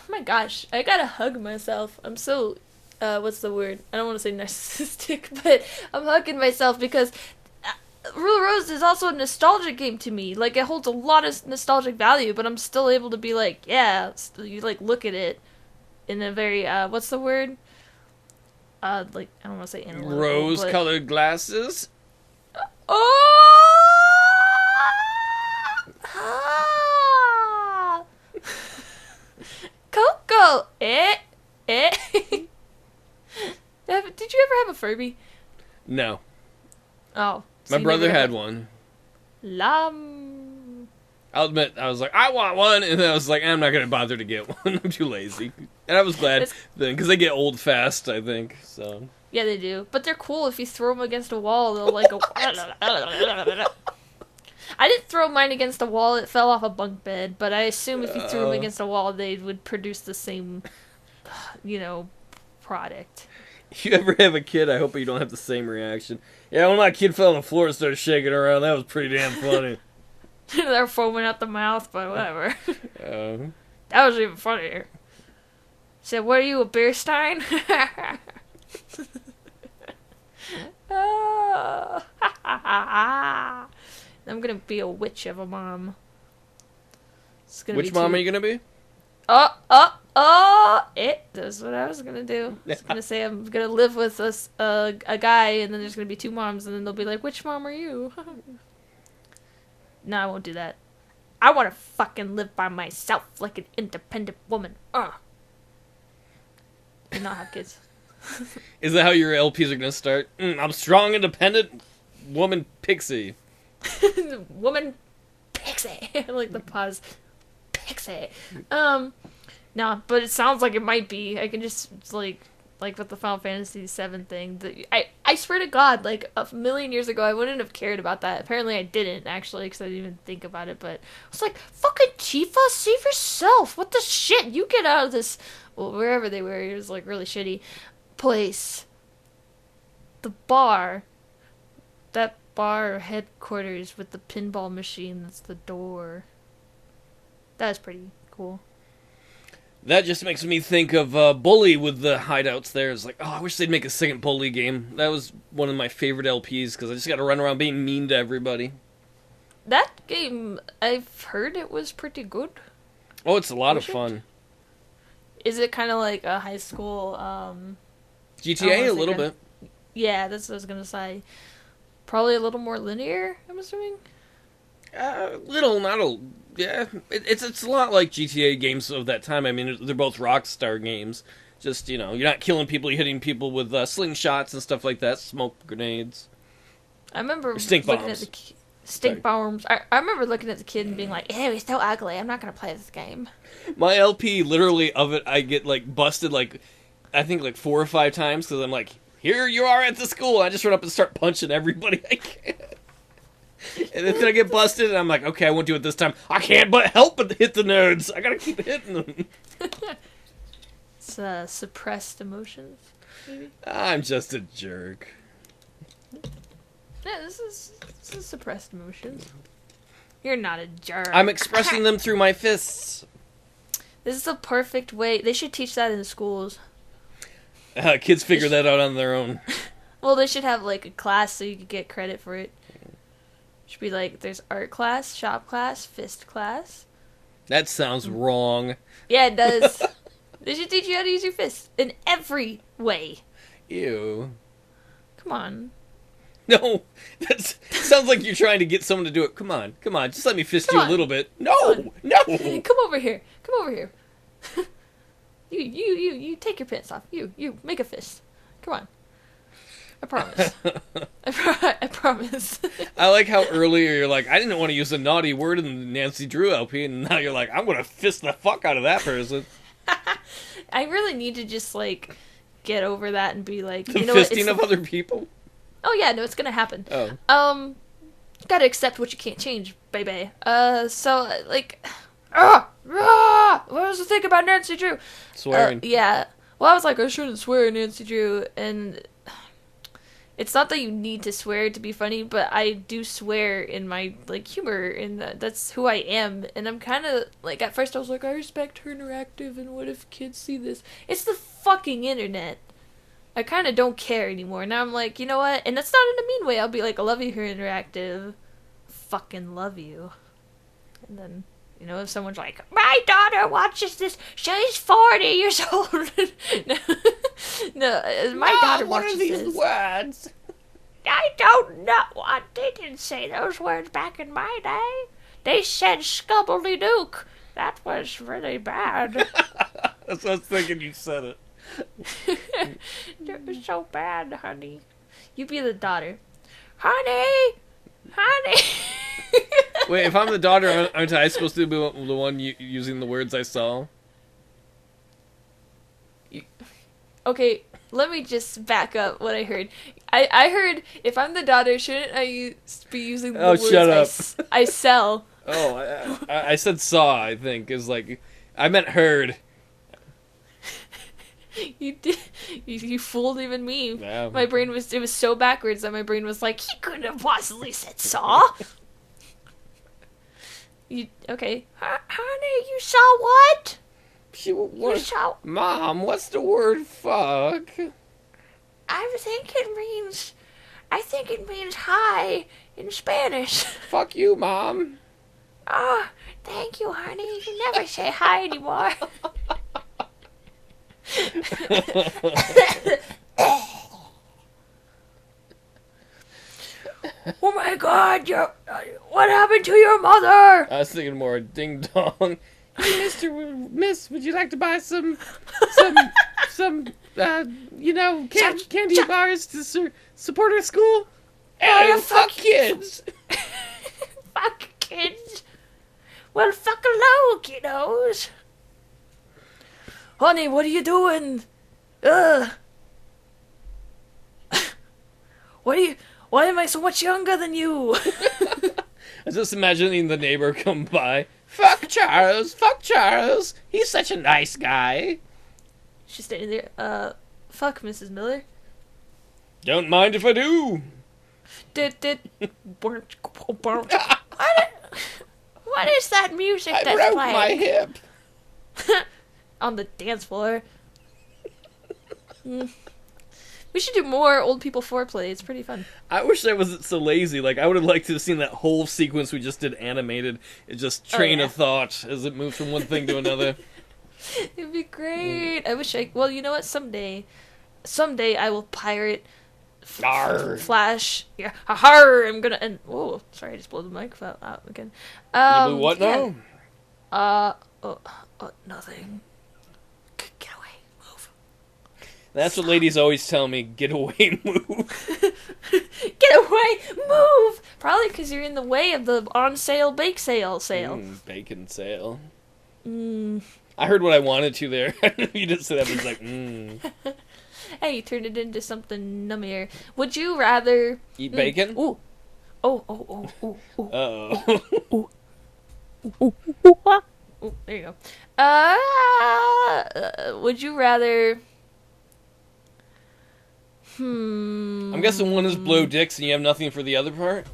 [SPEAKER 1] my gosh, I gotta hug myself. I'm so, what's the word? I don't want to say narcissistic, but I'm hugging myself because Rule Rose is also a nostalgic game to me. Like, it holds a lot of nostalgic value, but I'm still able to be like, yeah, you like look at it in a very what's the word? Like, I don't want to say analytical.
[SPEAKER 2] Rose-colored glasses.
[SPEAKER 1] Oh! Furby?
[SPEAKER 2] No.
[SPEAKER 1] Oh. So
[SPEAKER 2] My brother had
[SPEAKER 1] like,
[SPEAKER 2] one.
[SPEAKER 1] I'll
[SPEAKER 2] admit, I was like, I want one, and then I was like, I'm not going to bother to get one. I'm too lazy. And I was glad then, because they get old fast, I think, so.
[SPEAKER 1] Yeah, they do. But they're cool. If you throw them against a wall, they'll like go... I didn't throw mine against a wall. It fell off a bunk bed. But I assume if you threw them against a wall, they would produce the same, product.
[SPEAKER 2] If you ever have a kid, I hope you don't have the same reaction. Yeah, when my kid fell on the floor and started shaking around, that was pretty damn funny.
[SPEAKER 1] They're foaming out the mouth, but whatever. That was even funnier. Said, what are you, a beer stein? I'm gonna be a witch of a mom.
[SPEAKER 2] Which mom are you gonna be?
[SPEAKER 1] That's what I was gonna do. I was gonna say I'm gonna live with a guy, and then there's gonna be two moms, and then they'll be like, which mom are you? No, I won't do that. I want to fucking live by myself like an independent woman. And not have kids.
[SPEAKER 2] Is that how your LPs are gonna start? I'm strong, independent woman pixie.
[SPEAKER 1] Woman pixie. I like the pause. Pixie. No, but it sounds like it might be. I can just, like with the Final Fantasy VII thing. I swear to God, like, a million years ago, I wouldn't have cared about that. Apparently I didn't, actually, because I didn't even think about it, but I was like, fucking Tifa, save yourself. What the shit? You get out of this, well, wherever they were, it was, like, really shitty place. The bar. That bar headquarters with the pinball machine, that's the door. That was pretty cool.
[SPEAKER 2] That just makes me think of Bully with the hideouts there. It's like, I wish they'd make a second Bully game. That was one of my favorite LPs, because I just got to run around being mean to everybody.
[SPEAKER 1] That game, I've heard it was pretty good.
[SPEAKER 2] Oh, it's a lot of fun.
[SPEAKER 1] Is it kind of like a high school...
[SPEAKER 2] GTA, a little bit.
[SPEAKER 1] Yeah, that's what I was going to say. Probably a little more linear, I'm assuming?
[SPEAKER 2] Little, not a... Yeah, it's a lot like GTA games of that time. I mean, they're both Rockstar games. Just, you're not killing people, you're hitting people with slingshots and stuff like that, smoke grenades.
[SPEAKER 1] I remember
[SPEAKER 2] stink
[SPEAKER 1] looking
[SPEAKER 2] bombs.
[SPEAKER 1] at the stink bombs. I remember looking at the kid and being like, ew, he's so ugly, I'm not going to play this game.
[SPEAKER 2] My LP, literally, of it, I get, busted, I think, 4 or 5 times, because I'm like, here you are at the school, I just run up and start punching everybody I can. And then I get busted, and I'm like, okay, I won't do it this time. I can't but help but hit the nerds. I gotta keep hitting them.
[SPEAKER 1] It's suppressed emotions, maybe?
[SPEAKER 2] I'm just a jerk.
[SPEAKER 1] Yeah, this is suppressed emotions. You're not a jerk.
[SPEAKER 2] I'm expressing them through my fists.
[SPEAKER 1] This is the perfect way. They should teach that in schools.
[SPEAKER 2] Kids figure that out on their own.
[SPEAKER 1] Well, they should have, a class so you could get credit for it. Should be there's art class, shop class, fist class.
[SPEAKER 2] That sounds wrong.
[SPEAKER 1] Yeah, it does. They should teach you how to use your fists in every way.
[SPEAKER 2] Ew.
[SPEAKER 1] Come on.
[SPEAKER 2] No, that sounds like you're trying to get someone to do it. Come on, just let me fist you a little bit. No.
[SPEAKER 1] Come over here. You take your pants off. You make a fist. Come on. I promise. I promise.
[SPEAKER 2] I like how earlier you're like, I didn't want to use a naughty word in the Nancy Drew LP, and now you're like, I'm going to fist the fuck out of that person.
[SPEAKER 1] I really need to just, get over that and be like,
[SPEAKER 2] the fisting of other people?
[SPEAKER 1] Oh, yeah, no, it's going to happen.
[SPEAKER 2] Oh.
[SPEAKER 1] Gotta accept what you can't change, baby. What was the thing about Nancy Drew?
[SPEAKER 2] Swearing.
[SPEAKER 1] Yeah. Well, I was like, I shouldn't swear, Nancy Drew, and... It's not that you need to swear to be funny, but I do swear in my, humor, and that's who I am, and I'm kind of, at first I was like, I respect her interactive, and what if kids see this? It's the fucking internet. I kind of don't care anymore. Now I'm like, you know what? And that's not in a mean way. I'll be like, I love you, her interactive. Fucking love you. And then, if someone's like, my daughter watches this, she's 40 years old. No, my daughter watches this.
[SPEAKER 2] What are these words?
[SPEAKER 1] I don't know. They didn't say those words back in my day. They said scubbly-dook. That was really bad.
[SPEAKER 2] That's what I was thinking you said it.
[SPEAKER 1] That was so bad, honey. You be the daughter. Honey! Honey!
[SPEAKER 2] Wait, if I'm the daughter, aren't I supposed to be the one using the words I saw?
[SPEAKER 1] Okay, let me just back up what I heard. I heard, if I'm the daughter, shouldn't I be using the words
[SPEAKER 2] shut up.
[SPEAKER 1] I sell?
[SPEAKER 2] Oh, I said saw, I think, is like... I meant heard.
[SPEAKER 1] You did. You fooled even me.
[SPEAKER 2] Yeah.
[SPEAKER 1] My brain was so backwards that my brain was like, he couldn't have possibly said saw. Okay. Honey, you saw what? You saw...
[SPEAKER 2] Mom, what's the word fuck?
[SPEAKER 1] I think it means hi in Spanish.
[SPEAKER 2] Fuck you, Mom.
[SPEAKER 1] Oh, thank you, honey. You never say hi anymore. Oh my God! What happened to your mother?
[SPEAKER 2] I was thinking more ding dong. Hey, Miss, would you like to buy some, candy bars to support our school?
[SPEAKER 1] Oh,
[SPEAKER 2] Fuck kids!
[SPEAKER 1] Fuck kids. Well, fuck hello, kiddos. Honey, what are you doing? Why am I so much younger than you?
[SPEAKER 2] I was just imagining the neighbor come by. Fuck Charles, he's such a nice guy.
[SPEAKER 1] She's standing there, fuck Mrs. Miller.
[SPEAKER 2] Don't mind if I do.
[SPEAKER 1] What is that music
[SPEAKER 2] I
[SPEAKER 1] that's
[SPEAKER 2] broke
[SPEAKER 1] playing?
[SPEAKER 2] my hip.
[SPEAKER 1] On the dance floor. We should do more old people foreplay. It's pretty fun.
[SPEAKER 2] I wish I wasn't so lazy. Like, I would have liked to have seen that whole sequence we just did animated. It just train of thought as it moves from one thing to another.
[SPEAKER 1] It'd be great. I wish I... Well, you know what? Someday I will pirate Flash. Yeah. Har! I'm gonna... And, whoa, sorry, I just blew the microphone out again.
[SPEAKER 2] You blew what now?
[SPEAKER 1] Nothing. Get away. Move.
[SPEAKER 2] That's what ladies always tell me. Get away, move.
[SPEAKER 1] Get away. Move. Probably because you're in the way of the on-sale bake sale.
[SPEAKER 2] Bacon sale.
[SPEAKER 1] Mm.
[SPEAKER 2] I heard what I wanted to there. You didn't say that, but it's like,
[SPEAKER 1] Hey, you turned it into something nummier. Would you rather...
[SPEAKER 2] Eat bacon?
[SPEAKER 1] Ooh. Oh.
[SPEAKER 2] Uh-oh.
[SPEAKER 1] Ooh, there you go. Would you rather...
[SPEAKER 2] I'm guessing one is blow dicks and you have nothing for the other part?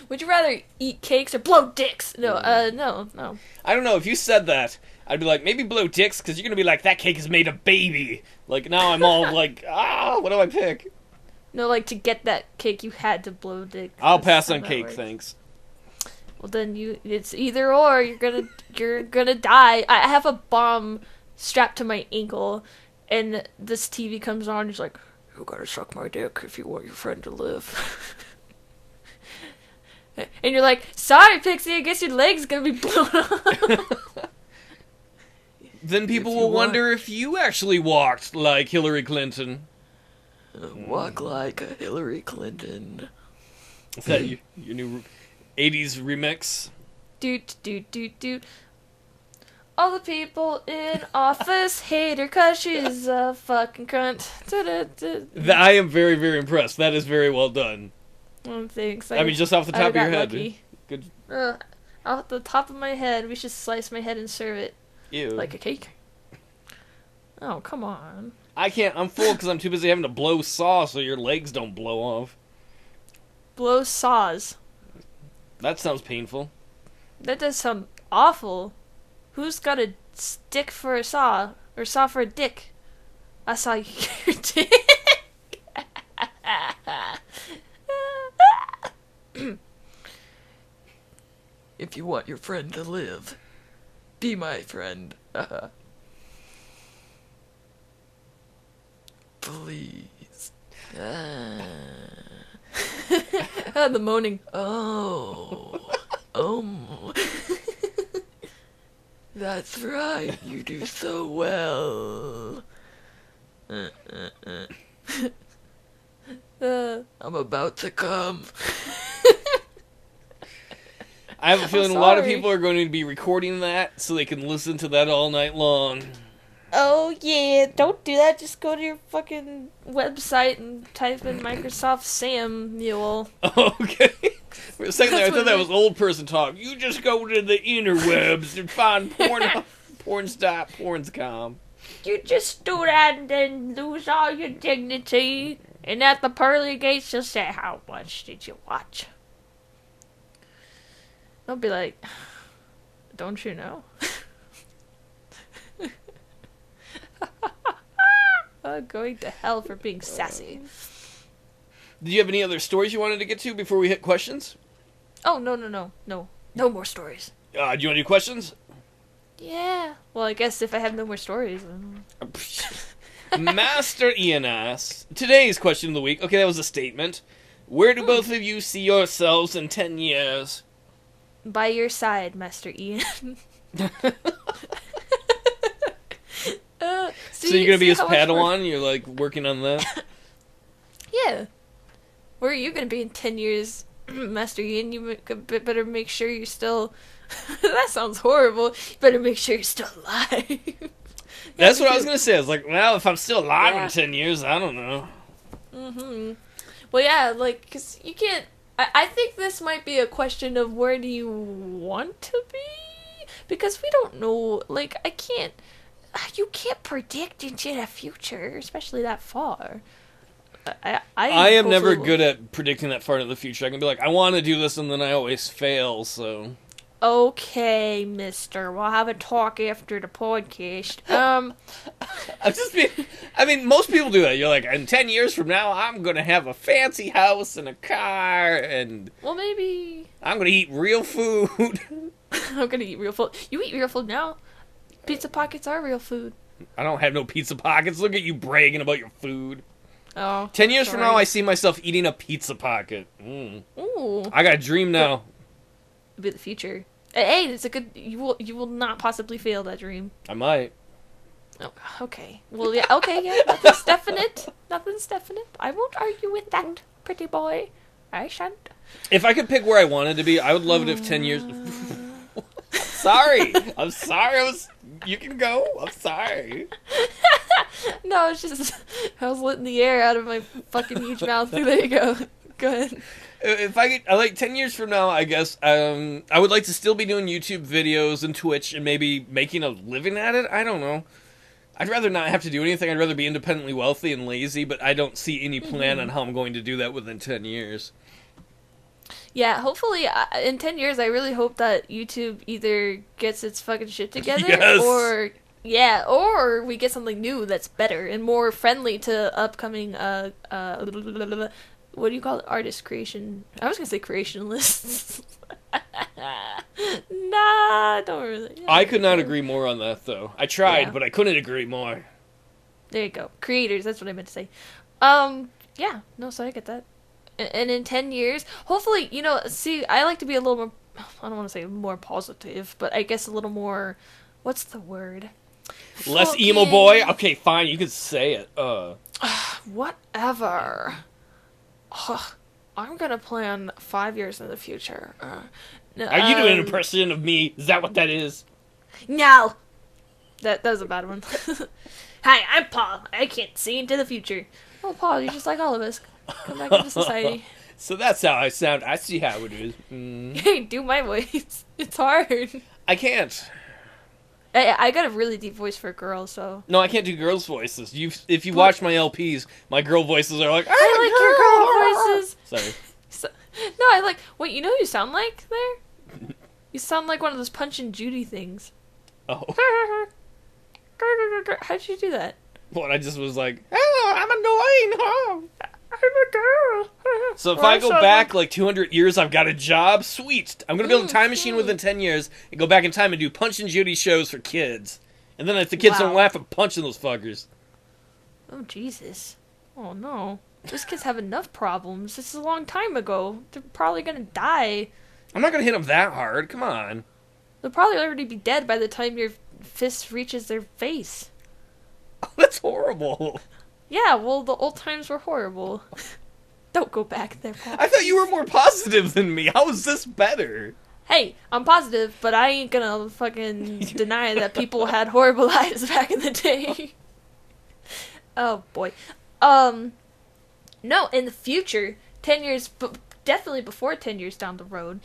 [SPEAKER 1] Would you rather eat cakes or blow dicks? No, no.
[SPEAKER 2] I don't know. If you said that, I'd be like, maybe blow dicks, because you're going to be like, that cake is made of baby. Like, now I'm all like, what do I pick?
[SPEAKER 1] No, like, to get that cake, you had to blow dick.
[SPEAKER 2] I'll pass on cake, thanks.
[SPEAKER 1] Well, then it's either or. You're gonna die. I have a bomb strapped to my ankle, and this TV comes on, and it's like, you gotta suck my dick if you want your friend to live. And you're like, sorry, Pixie, I guess your leg's gonna be blown off.
[SPEAKER 2] Then people will wonder if you actually walked like Hillary Clinton.
[SPEAKER 3] Walk like a Hillary Clinton.
[SPEAKER 2] Is that your new 80s remix?
[SPEAKER 1] Doot. All the people in office hate her cause she's a fucking cunt.
[SPEAKER 2] I am very, very impressed. That is very well done.
[SPEAKER 1] Thanks.
[SPEAKER 2] I mean, just off the top of your head.
[SPEAKER 1] Lucky.
[SPEAKER 2] Good.
[SPEAKER 1] Off the top of my head, we should slice my head and serve it.
[SPEAKER 2] Ew.
[SPEAKER 1] Like a cake. Oh, come on.
[SPEAKER 2] I can't. I'm full because I'm too busy having to blow saw so your legs don't blow off.
[SPEAKER 1] Blow saws.
[SPEAKER 2] That sounds painful.
[SPEAKER 1] That does sound awful. Who's got a stick for a saw? Or saw for a dick? I saw your dick.
[SPEAKER 3] If you want your friend to live, be my friend. Please.
[SPEAKER 1] The moaning.
[SPEAKER 3] Oh. That's right, you do so well. I'm about to come.
[SPEAKER 2] I have a feeling a lot of people are going to be recording that so they can listen to that all night long.
[SPEAKER 1] Oh, yeah, don't do that. Just go to your fucking website and type in Microsoft Samuel.
[SPEAKER 2] Okay. For a second there, I thought that was old person talk. You just go to the interwebs and find porn.com.
[SPEAKER 1] You just do that and then lose all your dignity. And at the pearly gates, you'll say, how much did you watch? They'll be like, don't you know? Going to hell for being sassy.
[SPEAKER 2] Do you have any other stories you wanted to get to before we hit questions?
[SPEAKER 1] Oh, no. No more stories.
[SPEAKER 2] Do you want to do questions?
[SPEAKER 1] Yeah. Well, I guess if I have no more stories.
[SPEAKER 2] Master Ian asks, today's question of the week. Okay, that was a statement. Where do both of you see yourselves in 10 years?
[SPEAKER 1] By your side, Master Ian.
[SPEAKER 2] So you're going to be his Padawan? You're, like, working on that?
[SPEAKER 1] Yeah. Where are you going to be in 10 years, Master Ian? You better make sure you're still... That sounds horrible. You better make sure you're still alive.
[SPEAKER 2] That's what I was going to say. I was like, well, if I'm still alive in 10 years, I don't know.
[SPEAKER 1] Mm-hmm. Well, yeah, like, because you can't... I think this might be a question of where do you want to be? Because we don't know. Like, you can't predict into the future, especially that far. I
[SPEAKER 2] am never good at predicting that far into the future. I can be like, I want to do this, and then I always fail, so...
[SPEAKER 1] Okay, mister. We'll have a talk after the podcast.
[SPEAKER 2] I'm just being... I mean, most people do that. You're like, in 10 years from now, I'm going to have a fancy house and a car, and...
[SPEAKER 1] Well, maybe...
[SPEAKER 2] I'm going to eat real food.
[SPEAKER 1] I'm going to eat real food. You eat real food now. Pizza pockets are real food.
[SPEAKER 2] I don't have no pizza pockets. Look at you bragging about your food.
[SPEAKER 1] Oh,
[SPEAKER 2] 10 years from now, I see myself eating a pizza pocket.
[SPEAKER 1] Ooh.
[SPEAKER 2] I got a dream now.
[SPEAKER 1] It'll be the future. Hey, it's a good... You will not possibly fail that dream.
[SPEAKER 2] I might.
[SPEAKER 1] Oh, okay. Well, yeah, okay, yeah. Nothing's definite. Nothing's definite. I won't argue with that, pretty boy. I shan't.
[SPEAKER 2] If I could pick where I wanted to be, I would love it if 10 years... Sorry. I'm sorry. You can go. I'm sorry.
[SPEAKER 1] No, it's just... I was letting the air out of my fucking huge mouth. There you go. Go ahead.
[SPEAKER 2] If I could, like 10 years from now, I guess, I would like to still be doing YouTube videos and Twitch and maybe making a living at it. I don't know. I'd rather not have to do anything. I'd rather be independently wealthy and lazy, but I don't see any plan on how I'm going to do that within 10 years.
[SPEAKER 1] Yeah, hopefully, in 10 years, I really hope that YouTube either gets its fucking shit together, or we get something new that's better and more friendly to upcoming, what do you call it? Artist creation. I was gonna say creationalists. Nah, don't really.
[SPEAKER 2] I could not agree more on that, though. I tried, but I couldn't agree more.
[SPEAKER 1] There you go. Creators, that's what I meant to say. Yeah, no, so I get that. And in 10 years, hopefully, see, I like to be a little more, I don't want to say more positive, but I guess a little more, what's the word?
[SPEAKER 2] Less emo boy? Okay, fine, you can say it.
[SPEAKER 1] Whatever. I'm gonna plan 5 years in the future.
[SPEAKER 2] Are you doing an impression of me? Is that what that is?
[SPEAKER 1] No! That was a bad one. Hi, I'm Paul. I can't see into the future. Oh, Paul, you're just like all of us. Come back into society.
[SPEAKER 2] So that's how I sound. I see how it is.
[SPEAKER 1] Hey, do my voice. It's hard.
[SPEAKER 2] I can't.
[SPEAKER 1] I got a really deep voice for a girl, so...
[SPEAKER 2] No, I can't do girls' voices. If you watch my LPs, my girl voices are like...
[SPEAKER 1] I like your girl voices!
[SPEAKER 2] Sorry.
[SPEAKER 1] No, I like... Wait, you know who you sound like there? You sound like one of those Punch and Judy things.
[SPEAKER 2] Oh.
[SPEAKER 1] How'd you do that?
[SPEAKER 2] Well, I just was like, oh, I'm annoying.
[SPEAKER 1] I'm a girl.
[SPEAKER 2] So if I go back like 200 years, I've got a job. Sweet. I'm going to build a time machine within 10 years and go back in time and do Punch and Judy shows for kids. And then if the kids don't laugh, I'm punching those fuckers.
[SPEAKER 1] Oh, Jesus. Oh, no. Those kids have enough problems. This is a long time ago. They're probably going to die.
[SPEAKER 2] I'm not going to hit them that hard. Come on.
[SPEAKER 1] They'll probably already be dead by the time your fist reaches their face.
[SPEAKER 2] Oh, that's horrible.
[SPEAKER 1] Yeah, well, the old times were horrible. Don't go back there, Paul.
[SPEAKER 2] I thought you were more positive than me. How is this better?
[SPEAKER 1] Hey, I'm positive, but I ain't gonna fucking deny that people had horrible lives back in the day. Oh, boy. No, in the future, 10 years, definitely before 10 years down the road,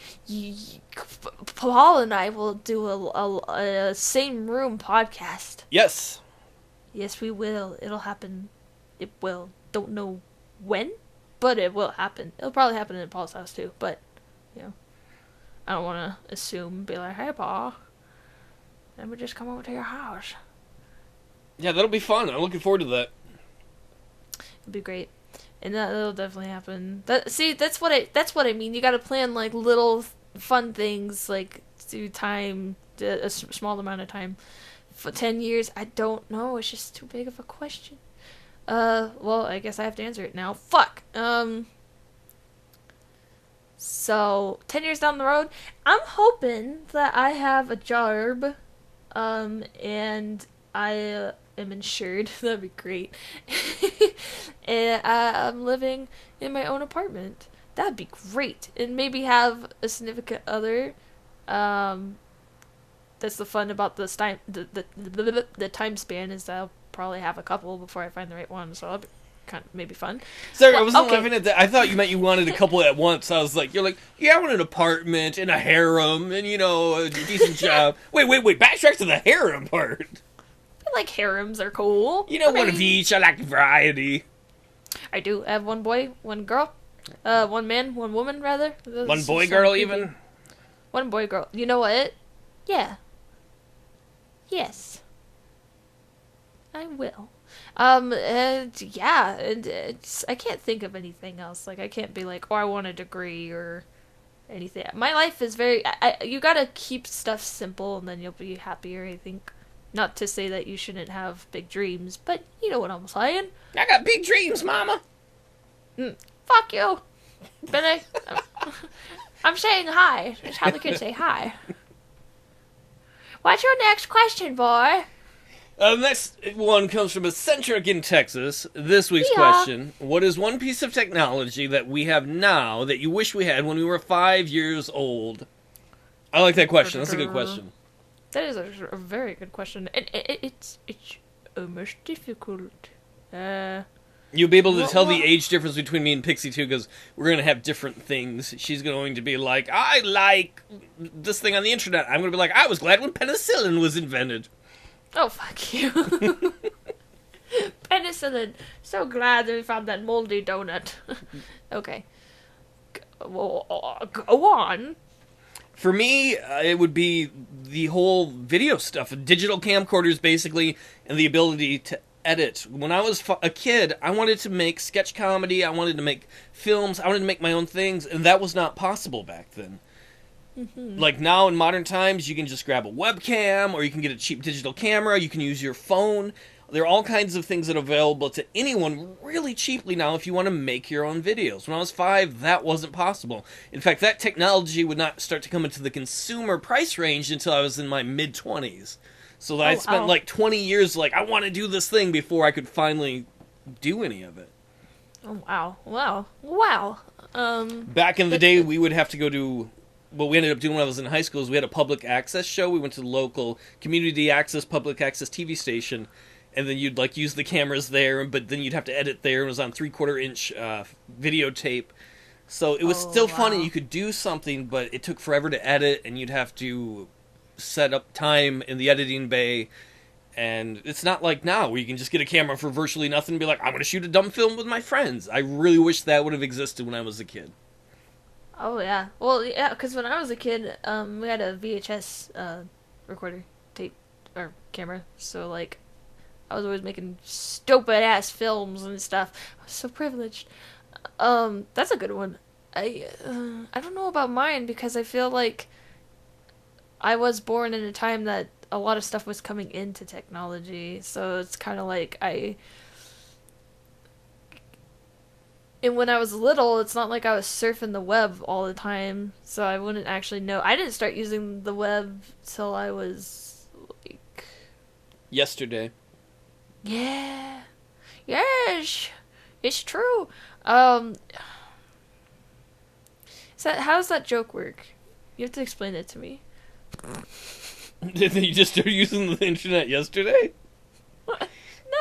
[SPEAKER 1] Paul and I will do a same room podcast.
[SPEAKER 2] Yes.
[SPEAKER 1] Yes, we will. It'll happen. It will. Don't know when, but it will happen. It'll probably happen in Paul's house too, but, you know, I don't want to assume, be like, hey, Paul, let me just come over to your house.
[SPEAKER 2] Yeah, that'll be fun. I'm looking forward to that.
[SPEAKER 1] It'll be great. And that'll definitely happen. That's what I mean. You gotta plan, like, little fun things, like, through time, a small amount of time. For 10 years, I don't know. It's just too big of a question. Well, I guess I have to answer it now. Fuck. So, 10 years down the road, I'm hoping that I have a job, and I am insured. That'd be great. And I'm living in my own apartment. That'd be great. And maybe have a significant other. That's the fun about this time. The time span is that I'll probably have a couple before I find the right one. So that'll be kind of maybe fun.
[SPEAKER 2] Sorry, I wasn't laughing at that. I thought you meant you wanted a couple at once. I was like, you're like, yeah, I want an apartment and a harem and, you know, a decent job. Wait. Backtrack to the harem part.
[SPEAKER 1] I like harems are cool.
[SPEAKER 2] You know, one of each. I like variety.
[SPEAKER 1] I do. I have one boy, one girl. One man, one woman, rather.
[SPEAKER 2] One boy, girl, even?
[SPEAKER 1] One boy, girl. You know what? Yeah. Yes. I will. Yeah, and I can't think of anything else. Like, I can't be like, oh, I want a degree or anything. My life is very... you gotta keep stuff simple, and then you'll be happier, I think. Not to say that you shouldn't have big dreams, but you know what I'm saying.
[SPEAKER 2] I got big dreams, mama.
[SPEAKER 1] Fuck you. But I'm saying hi. That's how the kids say hi. What's your next question, boy?
[SPEAKER 2] The next one comes from Eccentric in Texas. This week's question: what is one piece of technology that we have now that you wish we had when we were 5 years old? I like that question. That's a good question.
[SPEAKER 1] That is a very good question. And it's almost difficult.
[SPEAKER 2] You'll be able to tell the age difference between me and Pixie, too, because we're going to have different things. She's going to be like, I like this thing on the internet. I'm going to be like, I was glad when penicillin was invented.
[SPEAKER 1] Oh, fuck you. Penicillin. So glad that we found that moldy donut. Okay. Go on.
[SPEAKER 2] For me, it would be the whole video stuff. Digital camcorders, basically, and the ability to edit. When I was a kid, I wanted to make sketch comedy, I wanted to make films, I wanted to make my own things, and that was not possible back then. Mm-hmm. Like now in modern times, you can just grab a webcam, or you can get a cheap digital camera, you can use your phone. There are all kinds of things that are available to anyone really cheaply now if you want to make your own videos. When I was 5, that wasn't possible. In fact, that technology would not start to come into the consumer price range until I was in my mid-20s. So I spent like 20 years like, I want to do this thing before I could finally do any of it.
[SPEAKER 1] Oh, wow.
[SPEAKER 2] Back in the day, we would have to go to... What we ended up doing when I was in high school is we had a public access show. We went to the local community access, public access TV station, and then you'd like use the cameras there, but then you'd have to edit there. It was on 3/4-inch videotape. So it was still fun and you could do something, but it took forever to edit, and you'd have to set up time in the editing bay. And it's not like now where you can just get a camera for virtually nothing and be like, I'm going to shoot a dumb film with my friends. I really wish that would have existed when I was a kid.
[SPEAKER 1] Oh, yeah. Well, yeah, because when I was a kid, we had a VHS recorder, tape, or camera. So, like, I was always making stupid-ass films and stuff. I was so privileged. That's a good one. I don't know about mine, because I feel like I was born in a time that a lot of stuff was coming into technology. So it's kind of like And when I was little, it's not like I was surfing the web all the time, so I wouldn't actually know. I didn't start using the web till I was, like...
[SPEAKER 2] Yesterday.
[SPEAKER 1] Yeah. Yes, it's true. Um, how's that joke work? You have to explain it to me.
[SPEAKER 2] Did you just start using the internet yesterday?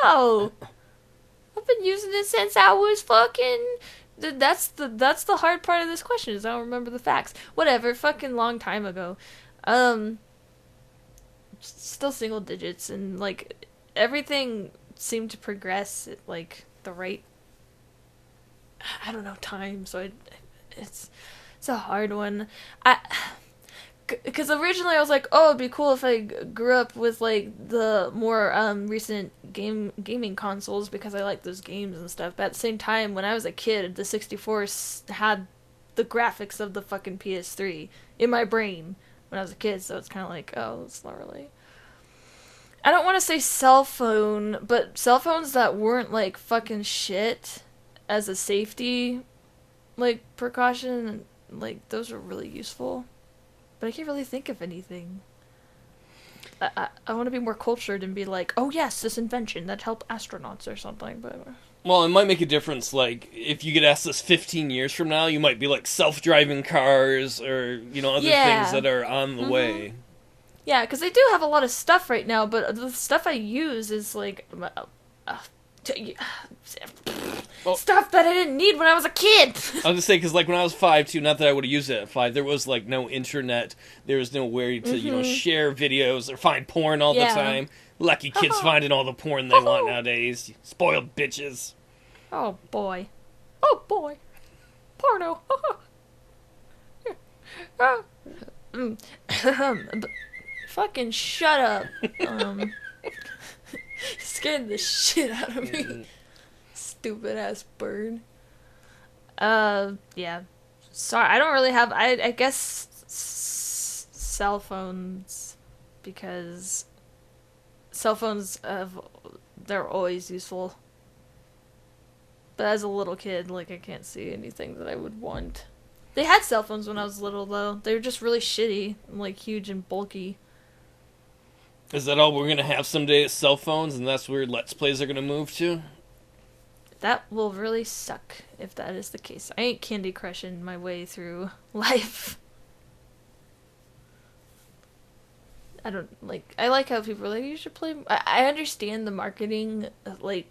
[SPEAKER 1] No, I've been using it since I was fucking. That's the hard part of this question is I don't remember the facts. Whatever, fucking long time ago. Still single digits, and like everything seemed to progress at like the right, I don't know, time. So it's a hard one. Because originally I was like, oh, it'd be cool if I grew up with like the more recent gaming consoles because I like those games and stuff. But at the same time, when I was a kid, the 64 had the graphics of the fucking PS3 in my brain when I was a kid. So it's kind of like, oh, it's not really. I don't want to say cell phone, but cell phones that weren't like fucking shit as a safety like precaution, like those were really useful. But I can't really think of anything. I want to be more cultured and be like, oh yes, this invention that helped astronauts or something. But
[SPEAKER 2] well, it might make a difference. Like if you get asked this 15 years from now, you might be like self-driving cars or other things that are on the way.
[SPEAKER 1] Yeah, because they do have a lot of stuff right now, but the stuff I use is like stuff that I didn't need when I was a kid.
[SPEAKER 2] I was just saying, because like when I was 5 too, not that I would have used it at 5, there was like no internet, there was no way to share videos or find porn all the time. Lucky kids finding all the porn they want nowadays. Spoiled bitches.
[SPEAKER 1] Oh boy, porno. Fucking shut up. Scared the shit out of me. Stupid ass bird. Yeah. Sorry, I don't really have. I guess cell phones, because cell phones they're always useful. But as a little kid, like I can't see anything that I would want. They had cell phones when I was little though. They were just really shitty, and, like huge and bulky.
[SPEAKER 2] Is that all we're going to have someday is cell phones, and that's where Let's Plays are going to move to?
[SPEAKER 1] That will really suck if that is the case. I ain't Candy Crushing my way through life. I like how people are like, you should play. I understand the marketing, like,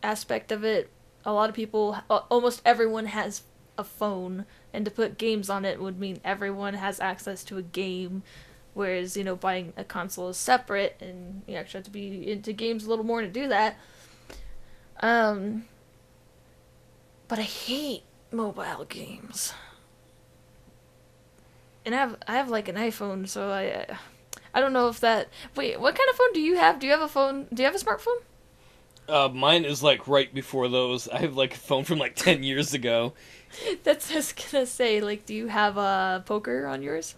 [SPEAKER 1] aspect of it. A lot of people, almost everyone has a phone, and to put games on it would mean everyone has access to a game. Whereas, buying a console is separate, and you actually have to be into games a little more to do that. But I hate mobile games. And I have like an iPhone, so I don't know if that. Wait, what kind of phone do you have? Do you have a phone? Do you have a smartphone?
[SPEAKER 2] Mine is like right before those. I have like a phone from like 10 years ago.
[SPEAKER 1] That's what I was gonna say. Like, do you have a poker on yours?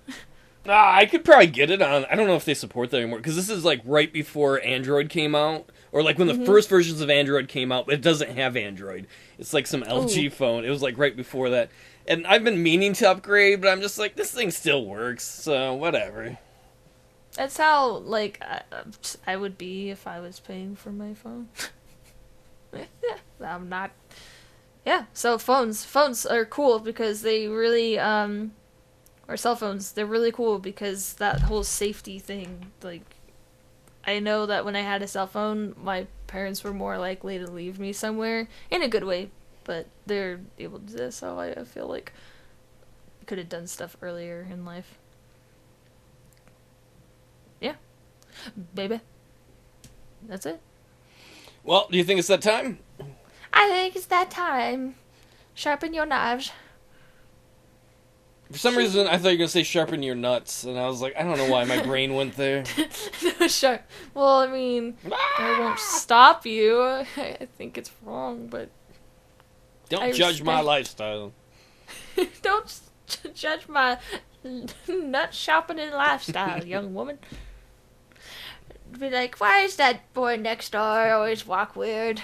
[SPEAKER 2] I could probably get it on. I don't know if they support that anymore, because this is like right before Android came out, or like when the first versions of Android came out. But it doesn't have Android. It's like some LG phone. It was like right before that, and I've been meaning to upgrade, but I'm just like, this thing still works, so whatever.
[SPEAKER 1] That's how like I would be if I was paying for my phone. I'm not. Yeah, so phones are cool because they really or cell phones, they're really cool because that whole safety thing, like, I know that when I had a cell phone, my parents were more likely to leave me somewhere, in a good way, but they're able to do this, so I feel like I could have done stuff earlier in life. Yeah. Baby. That's it.
[SPEAKER 2] Well, do you think it's that time?
[SPEAKER 1] I think it's that time. Sharpen your knives.
[SPEAKER 2] For some reason, I thought you were going to say sharpen your nuts, and I was like, I don't know why my brain went there.
[SPEAKER 1] No, sure. Well, I mean, I won't stop you. I think it's wrong, but...
[SPEAKER 2] Don't judge my lifestyle.
[SPEAKER 1] Don't judge my nut sharpening lifestyle, young woman. Be like, why is that boy next door always walk weird?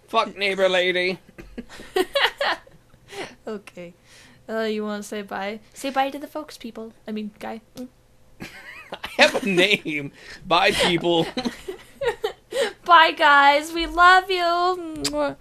[SPEAKER 2] Fuck neighbor lady.
[SPEAKER 1] Okay. You want to say bye? Say bye to the folks, people. I mean, guy.
[SPEAKER 2] I have a name. Bye, people.
[SPEAKER 1] Bye, guys. We love you.